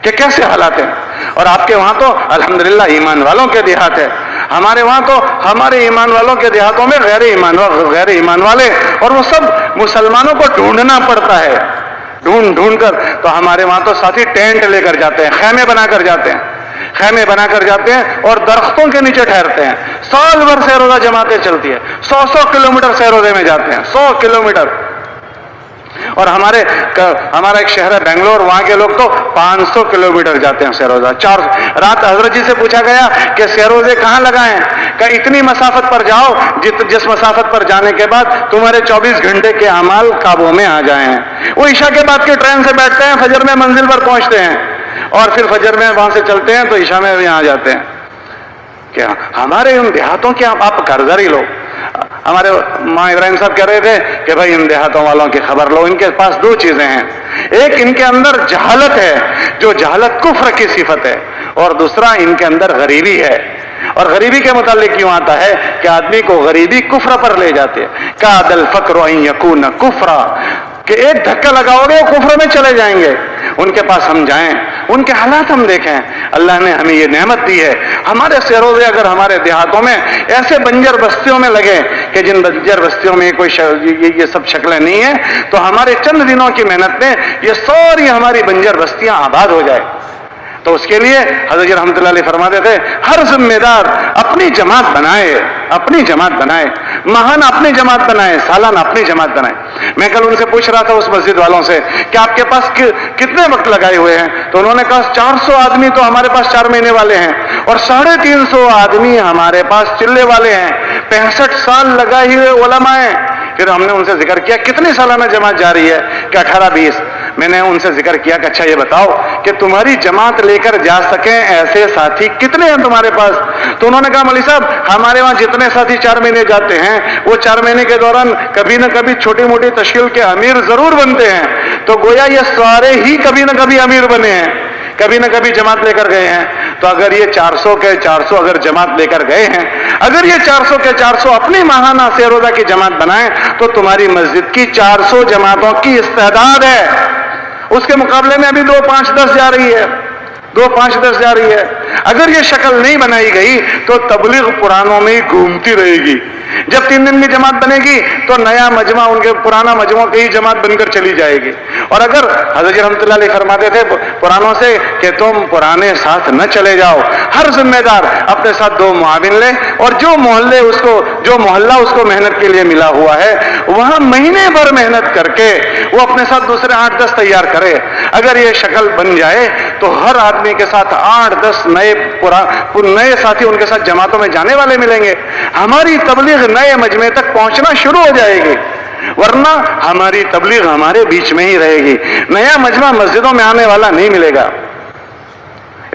کہ کیسے حالات ہیں۔ اور آپ کے وہاں تو الحمدللہ ایمان والوں کے دیہات ہے، ہمارے وہاں تو ہمارے ایمان والوں کے دیہاتوں میں غیر ایمان والے، اور وہ سب مسلمانوں کو ڈھونڈنا پڑتا ہے، ڈھونڈ کر۔ تو ہمارے وہاں تو ساتھی ٹینٹ لے کر جاتے ہیں، خیمے بنا کر جاتے ہیں اور درختوں کے نیچے ٹھہرتے ہیں، سال بھر سیر و ضے جماعتیں چلتی ہے، 100 کلومیٹر سیر و ضے میں جاتے ہیں، 100 کلومیٹر۔ اور ہمارا ایک شہر ہے بنگلور، وہاں کے لوگ تو 500 کلومیٹر جاتے ہیں سیر و ضے۔ رات حضرت جی سے پوچھا گیا کہ سیر و ضے کہاں لگائیں؟ کہ اتنی مسافت پر جاؤ جس مسافت پر جانے کے بعد تمہارے 24 گھنٹے کے اعمال قابو میں آ جائیں۔ وہ عشاء کے بعد کی ٹرین سے بیٹھتے ہیں، فجر میں منزل پر پہنچتے ہیں، اور پھر فجر میں وہاں سے چلتے ہیں تو عشاء میں بھی آ جاتے ہیں۔ کہ ہمارے ان دیہاتوں کے آپ قرضداری لو۔ ہمارے ماں ابراہیم صاحب کہہ رہے تھے کہ بھائی ان دیہاتوں والوں کی خبر لو، ان کے پاس 2 چیزیں ہیں، ایک ان کے اندر جہالت ہے جو جہالت کفر کی صفت ہے، اور دوسرا ان کے اندر غریبی ہے۔ اور غریبی کے متعلق کیوں آتا ہے کہ آدمی کو غریبی کفر پر لے جاتے ہے، کاد الفقر ان یکون کفرا، کہ ایک دھکا لگاؤ گے وہ کفر میں چلے جائیں گے۔ ان کے پاس ہم جائیں، ان کے حالات ہم دیکھیں. اللہ نے ہمیں یہ نعمت دی ہے. ہمارے سیروزے اگر ہمارے دیہاتوں میں ایسے بنجر بستیوں میں لگے کہ جن بنجر بستیوں میں کوئی یہ سب شکلیں نہیں ہیں, تو ہمارے چند دنوں کی محنت میں یہ ساری ہماری بنجر بستیاں آباد ہو جائے. تو اس کے لیے حضرت جی رحمۃ اللہ علیہ فرماتے تھے ہر ذمہ دار اپنی جماعت بنائے, اپنی جماعت بنائے, ماہانہ اپنی جماعت بنائے, سالانہ اپنی جماعت بنائے. میں کل ان سے پوچھ رہا تھا اس مسجد والوں سے کہ آپ کے پاس کتنے وقت لگائے ہوئے ہیں, تو انہوں نے کہا 400 آدمی تو ہمارے پاس 4 مہینے والے ہیں اور 350 آدمی ہمارے پاس چلے والے ہیں. 65 سال لگائے ہوئے علماء ہیں. پھر ہم نے ان سے ذکر کیا کتنی سالانہ جماعت جاری ہے, کہ 18-20. میں نے ان سے ذکر کیا کہ اچھا یہ بتاؤ کہ تمہاری جماعت لے کر جا سکیں ایسے ساتھی کتنے ہیں تمہارے پاس؟ تو انہوں نے کہا مولوی صاحب ہمارے وہاں جتنے ساتھی 4 مہینے جاتے ہیں وہ 4 مہینے کے دوران کبھی نہ کبھی چھوٹی موٹی تشکیل کے امیر ضرور بنتے ہیں. تو گویا یہ سارے ہی کبھی نہ کبھی امیر بنے ہیں, کبھی نہ کبھی جماعت لے کر گئے ہیں. تو اگر یہ 400 کے 400 اگر جماعت لے کر گئے ہیں, اگر یہ 400 کے 400 اپنی ماہانہ سیروزہ کی جماعت بنائیں, تو تمہاری مسجد کی 400 جماعتوں کی استعداد ہے. اس کے مقابلے میں ابھی 2, 5, 10 جا رہی ہے, 2, 5, 10 جا رہی ہے. اگر یہ شکل نہیں بنائی گئی تو تبلیغ پرانوں میں ہی گھومتی رہے گی. جب 3 دن کی جماعت بنے گی تو نیا مجمع ان کے پرانا مجموعہ کی ہی جماعت بن کر چلی جائے گی. اور اگر حضرت رحمۃ اللہ علیہ فرماتے تھے پرانوں سے کہ تم پرانے ساتھ نہ چلے جاؤ, ہر ذمہ دار اپنے ساتھ 2 معاون لے, اور جو محلہ اس کو محنت کے لیے ملا ہوا ہے وہاں مہینے بھر محنت کر کے وہ اپنے ساتھ دوسرے 8-10 تیار کرے. اگر یہ شکل بن جائے تو ہر آدمی کے ساتھ 8-10 نئے ساتھی ان کے ساتھ جماعتوں میں جانے والے ملیں گے. ہماری تبلیغ نئے مجمع تک پہنچنا شروع ہو جائے گی, ورنہ ہماری تبلیغ ہمارے بیچ میں ہی رہے گی. نیا مجمع مسجدوں میں آنے والا نہیں ملے گا.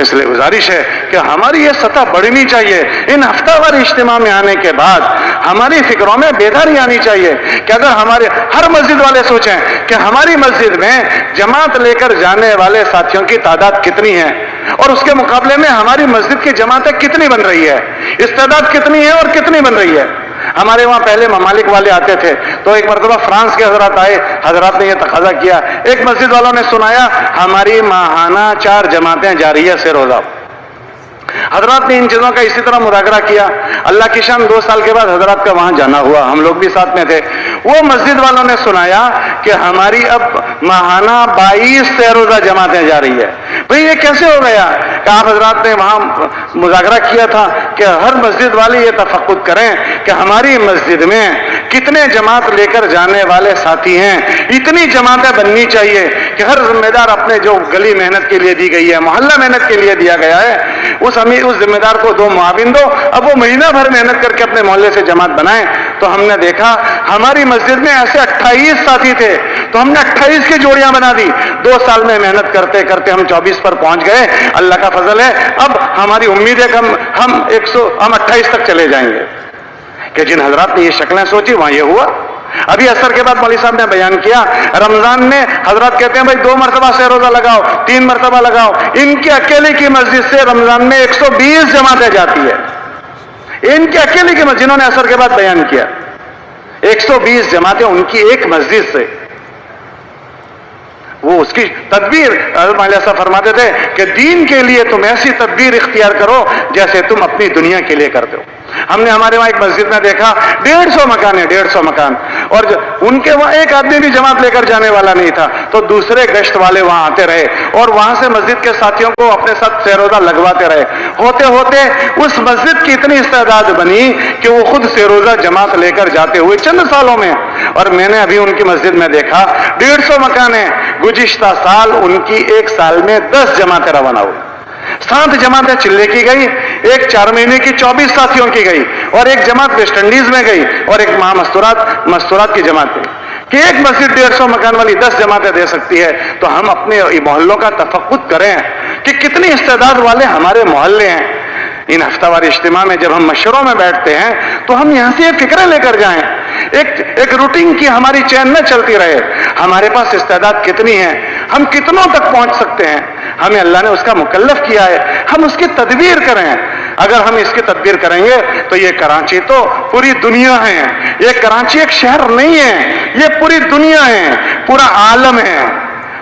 اس لیے گزارش ہے کہ ہماری یہ سطح بڑھنی چاہیے. ان ہفتہ وار اجتماع میں آنے کے بعد ہماری فکروں میں بیداری آنی چاہیے کہ اگر ہمارے ہر مسجد والے سوچیں کہ ہماری مسجد میں جماعت لے کر جانے والے ساتھیوں کی تعداد کتنی ہے, اور اس کے مقابلے میں ہماری مسجد کی جماعتیں کتنی بن رہی ہے, استعداد کتنی ہے اور کتنی بن رہی ہے. ہمارے وہاں پہلے ممالک والے آتے تھے, تو ایک مرتبہ فرانس کے حضرات آئے, حضرات نے یہ تقاضا کیا, ایک مسجد والوں نے سنایا ہماری ماہانہ 4 جماعتیں جاری ہے سیروزہ. حضرات نے ان چیزوں کا اسی طرح مذاکرہ کیا. اللہ کی شان 2 سال کے بعد حضرات کا وہاں جانا ہوا, ہم لوگ بھی ساتھ میں تھے. وہ مسجد والوں نے سنایا کہ ہماری اب ماہانہ 22 سیروزہ جماعتیں جا رہی ہے. بھئی یہ کیسے ہو گیا؟ کہ آپ حضرات نے وہاں مذاکرہ کیا تھا کہ ہر مسجد والے یہ تفقد کریں کہ ہماری مسجد میں کتنے جماعت لے کر جانے والے ساتھی ہیں. اتنی جماعتیں بننی چاہیے کہ ہر ذمہ دار اپنے جو گلی محنت کے لیے دی گئی ہے, محلہ محنت کے لیے دیا گیا ہے, اس ذمہ دار کو 2 معاون دو. اب وہ مہینہ بھر محنت کر کے اپنے محلے سے جماعت بنائیں. تو ہم نے دیکھا ہماری مسجد میں ایسے 28 ساتھی تھے, تو ہم نے 28 کی جوڑیاں بنا دی. 2 سال میں محنت کرتے کرتے ہم 24 پر پہنچ گئے. اللہ کا فضل ہے. اب ہماری امید ہے کہ ہم 28 تک چلے جائیں گے. کہ جن حضرات نے یہ شکلیں سوچی وہاں یہ ہوا. ابھی عصر کے بعد مولوی صاحب نے بیان کیا, رمضان میں حضرات کہتے ہیں بھائی 2 مرتبہ سے روزہ لگاؤ, 3 مرتبہ لگاؤ. ان کی اکیلے کی مسجد سے رمضان میں 120 جماعتیں جاتی ہے. ان کی اکیلے کی مسجد, جنہوں نے عصر کے بعد بیان کیا, 120 جماعتیں ان کی ایک مسجد سے. وہ اس کی تدبیر, حضرت مولوی صاحب فرماتے تھے کہ دین کے لیے تم ایسی تدبیر اختیار کرو جیسے تم اپنی دنیا کے لیے کرتے ہو. ہم نے ہمارے وہاں ایک مسجد میں دیکھا 150 مکان ہے, 150 مکان, اور ان کے وہاں ایک آدمی بھی جماعت لے کر جانے والا نہیں تھا. تو دوسرے گشت والے وہاں آتے رہے اور وہاں سے مسجد کے ساتھیوں کو اپنے ساتھ سیروزہ لگواتے رہے. ہوتے ہوتے اس مسجد کی اتنی استعداد بنی کہ وہ خود سیروزہ جماعت لے کر جاتے ہوئے چند سالوں میں. اور میں نے ابھی ان کی مسجد میں دیکھا 150 مکان ہے, گزشتہ سال ان کی 1 سال میں 10 جماعتیں روانہ ہوئی. 7 جماعتیں چلے کی گئی, ایک 4 مہینے کی 24 ساتھیوں کی گئی, اور ایک جماعت ویسٹ انڈیز میں گئی, اور ایک مستورات کی جماعت گئی. کہ ایک مسجد 150 مکان والی 10 جماعتیں دے سکتی ہے. تو ہم اپنے محلوں کا تفقد کریں کہ کتنی استعداد والے ہمارے محلے ہیں. ان ہفتہ وار اجتماع میں جب ہم مشوروں میں بیٹھتے ہیں تو ہم یہاں سے یہ فکریں لے کر جائیں, ایک روٹین کی ہماری چین نہ چلتی رہے. ہمارے پاس استعداد کتنی ہے, ہم کتنوں تک پہنچ سکتے ہیں, ہمیں اللہ نے اس کا مکلف کیا ہے, ہم اس کی تدبیر کریں. اگر ہم اس کی تدبیر کریں گے تو یہ کراچی تو پوری دنیا ہے. یہ کراچی ایک شہر نہیں ہے, یہ پوری دنیا ہے, پورا عالم ہے.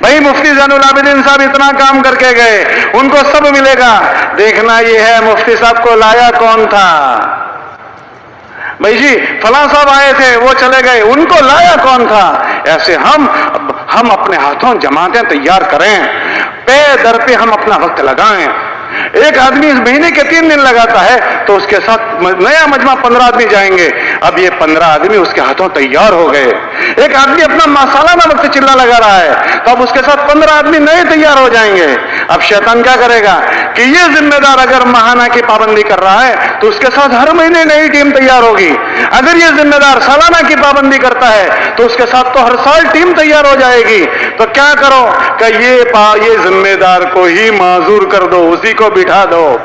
بھائی مفتی زین العابدین صاحب اتنا کام کر کے گئے، ان کو سب ملے گا، دیکھنا یہ ہے مفتی صاحب کو لایا کون تھا؟ بھائی جی فلاں صاحب آئے تھے وہ چلے گئے، ان کو لایا کون تھا؟ ایسے ہم اپنے ہاتھوں جماعتیں تیار کریں، پے در پہ ہم اپنا وقت لگائیں۔ ایک آدمی اس مہینے کے 3 دن لگاتا ہے تو اس کے ساتھ نیا مجمع 15 آدمی جائیں گے، اب یہ 15 آدمی اس کے ہاتھوں تیار ہو گئے۔ ایک آدمی اپنا سالانہ وقت چلہ لگا رہا ہے تو اب اس کے ساتھ 15 آدمی نئے تیار ہو جائیں گے۔ اب شیطان کیا کرے گا کہ یہ ذمہ دار اگر ماہانہ کی پابندی کر رہا ہے تو اس کے ساتھ ہر مہینے نئی ٹیم تیار ہوگی، اگر یہ ذمہ دار سالانہ کی پابندی کرتا ہے تو اس کے ساتھ تو ہر سال ٹیم تیار ہو جائے گی۔ تو کیا کرو کہ یہ ذمہ دار کو ہی معذور کر دو، اسی کو بٹھا دو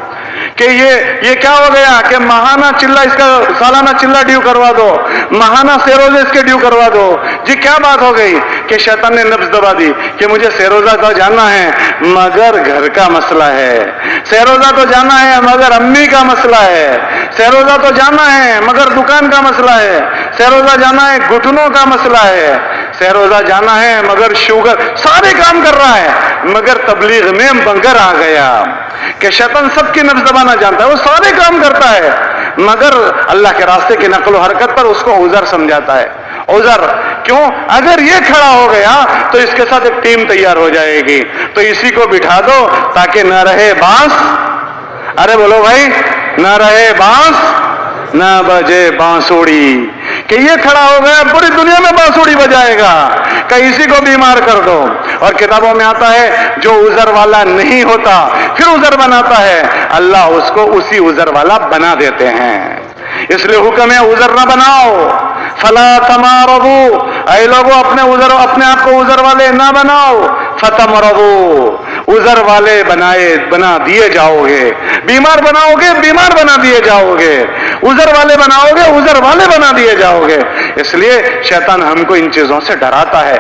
کہ یہ کیا ہو گیا کہ ماہانہ چلہ اس کا سالانہ چلہ ڈیو کروا دو، ماہانہ سیروزے اس کے ڈیو کروا دو۔ جی کیا بات ہو گئی کہ شیطان نے نبض دبا دی کہ مجھے سیروزہ تو جانا ہے مگر گھر کا مسئلہ ہے، سیروزہ تو جانا ہے مگر امی کا مسئلہ ہے، سیروزہ تو جانا ہے مگر دکان کا مسئلہ ہے، سیروزہ جانا ہے گھٹنوں کا مسئلہ ہے، سیروزہ جانا ہے مگر شوگر، سارے کام کر رہا ہے مگر تبلیغ میں مگر آ گیا کہ شیطان سب کی نبض دبانا جانتا ہے، وہ سارے کام کرتا ہے مگر اللہ کے راستے کی نقل و حرکت پر اس کو عذر سمجھاتا ہے۔ عذر کیوں؟ اگر یہ کھڑا ہو گیا تو اس کے ساتھ ایک ٹیم تیار ہو جائے گی، تو اسی کو بٹھا دو تاکہ نہ رہے بانس، ارے بولو بھائی، نہ رہے بانس نہ بجے بانسوڑی، کہ یہ کھڑا ہو گیا پوری دنیا میں بانسوڑی بجائے گا، کہ اسی کو بیمار کر دو۔ اور کتابوں میں آتا ہے جو عذر والا نہیں ہوتا پھر عذر بناتا ہے، اللہ اس کو اسی عذر والا بنا دیتے ہیں۔ اس لیے حکم ہے عذر نہ بناؤ، فلا تمارضوا، اے لوگوں اپنے آپ کو عذر والے نہ بناؤ، فتمرضوا، عذر والے بنا دیے جاؤ گے، بیمار بناؤ گے بیمار بنا دیے جاؤ گے، عذر والے بناؤ گے عذر والے بنا دیے جاؤ گے۔ اس لیے شیطان ہم کو ان چیزوں سے ڈراتا ہے۔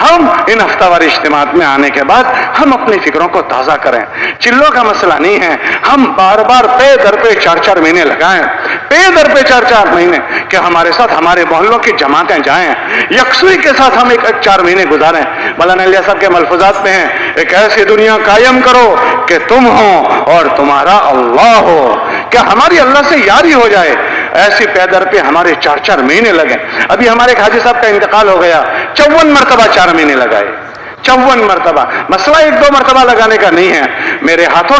ہم ان ہفتہ وار اجتماعات میں آنے کے بعد ہم اپنی فکروں کو تازہ کریں، چلوں کا مسئلہ نہیں ہے، ہم بار بار پے در پہ 4 مہینے لگائیں، پے در پہ 4 مہینے کہ ہمارے ساتھ ہمارے محلوں کی جماعتیں جائیں، یکسوئی کے ساتھ ہم 4 مہینے گزاریں۔ مولانا الیاس صاحب کے ملفوظات میں ہیں، ایک ایسی دنیا قائم کرو کہ تم ہو اور تمہارا اللہ ہو، کہ ہماری اللہ سے یاری ہو جائے، ایسی پیدر پہ ہمارے 4 مہینے لگیں۔ ابھی ہمارے ایک حاجی صاحب کا انتقال ہو گیا، 54 مرتبہ 4 مہینے لگائے، 54 مرتبہ۔ مسئلہ 1-2 مرتبہ لگانے کا نہیں ہے، میرے ہاتھوں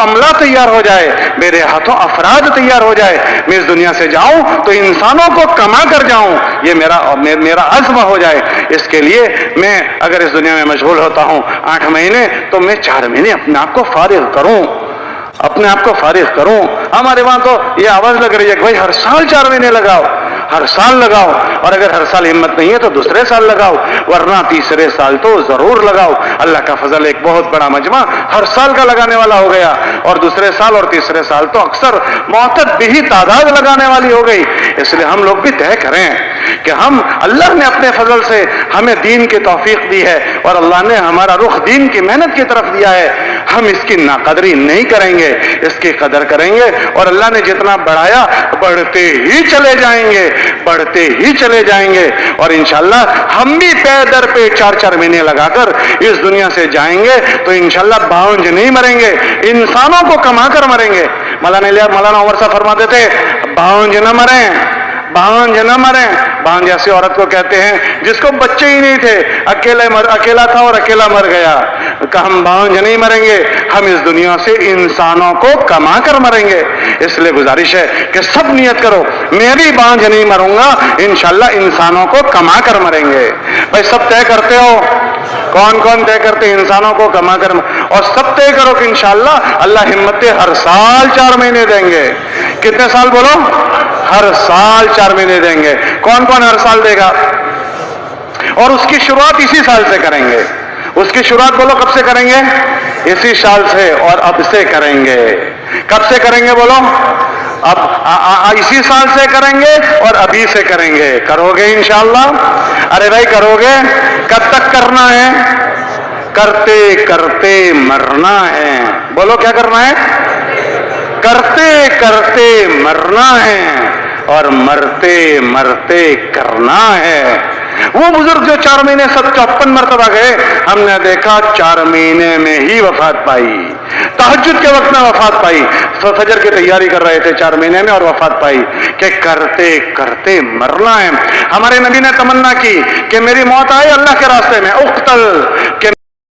عملہ تیار ہو جائے، میرے ہاتھوں افراد تیار ہو جائے، میں اس دنیا سے جاؤں تو انسانوں کو کما کر جاؤں، یہ میرا عزم ہو جائے۔ اس کے لیے میں اگر اس دنیا میں مشغول ہوتا ہوں 8 مہینے تو میں 4 مہینے اپنے آپ کو فارغ کروں، اپنے آپ کو فارغ کروں۔ ہمارے وہاں تو یہ آواز لگ رہی ہے کہ بھائی ہر سال 4 مہینے لگاؤ، ہر سال لگاؤ، اور اگر ہر سال ہمت نہیں ہے تو دوسرے سال لگاؤ، ورنہ تیسرے سال تو ضرور لگاؤ۔ اللہ کا فضل ایک بہت بڑا مجمع ہر سال کا لگانے والا ہو گیا، اور دوسرے سال اور تیسرے سال تو اکثر معتد بھی تعداد لگانے والی ہو گئی۔ اس لیے ہم لوگ بھی طے کریں کہ ہم، اللہ نے اپنے فضل سے ہمیں دین کی توفیق دی ہے اور اللہ نے ہمارا رخ دین کی محنت کی طرف دیا ہے، ہم اس کی ناقدری نہیں کریں گے، اس کی قدر کریں گے، اور اللہ نے جتنا بڑھایا بڑھتے ہی چلے جائیں گے، بڑھتے ہی چلے جائیں گے، اور انشاءاللہ ہم بھی پے در پہ 4 مہینے لگا کر اس دنیا سے جائیں گے تو انشاءاللہ باونج نہیں مریں گے، انسانوں کو کما کر مریں گے۔ مولانا عمر صاحب فرماتے تھے باونج نہ مریں، بانج نہ مریں۔ بانج ایسی عورت کو کہتے ہیں جس کو بچے ہی نہیں تھے، اکیلا تھا اور اکیلا مر گیا، کہ ہم بانج نہیں مریں گے، ہم اس دنیا سے انسانوں کو کما کر مریں گے۔ اس لیے گزارش ہے کہ سب نیت کرو، میں بھی بانج نہیں مروں گا، انشاءاللہ انسانوں کو کما کر مریں گے۔ بھائی سب طے کرتے ہو؟ کون کون طے کرتے ہیں انسانوں کو کما کر؟ اور سب طے کرو کہ انشاءاللہ اللہ ہمت دے ہر سال 4 مہینے دیں گے۔ کتنے سال بولو؟ ہر سال 4 مہینے دیں گے۔ کون کون ہر سال دے گا؟ اور اس کی شروعات اسی سال سے کریں گے۔ اس کی شروعات بولو کب سے کریں گے؟ اسی سال سے، اور اب سے کریں گے۔ کب سے کریں گے بولو؟ اب اسی سال سے کریں گے اور ابھی سے کریں گے۔ کرو گے انشاءاللہ؟ ارے بھائی کرو گے؟ کب تک کرنا ہے؟ کرتے کرتے مرنا ہے۔ بولو کیا کرنا ہے؟ کرتے کرتے مرنا ہے اور مرتے مرتے کرنا ہے۔ وہ بزرگ جو 4 مہینے 54 مرتبہ گئے، ہم نے دیکھا 4 مہینے میں ہی وفات پائی، تہجد کے وقت میں وفات پائی، فجر کی تیاری کر رہے تھے 4 مہینے میں اور وفات پائی کہ کرتے کرتے مرنا ہے۔ ہمارے نبی نے تمنا کی کہ میری موت آئے اللہ کے راستے میں، اقتل، کہ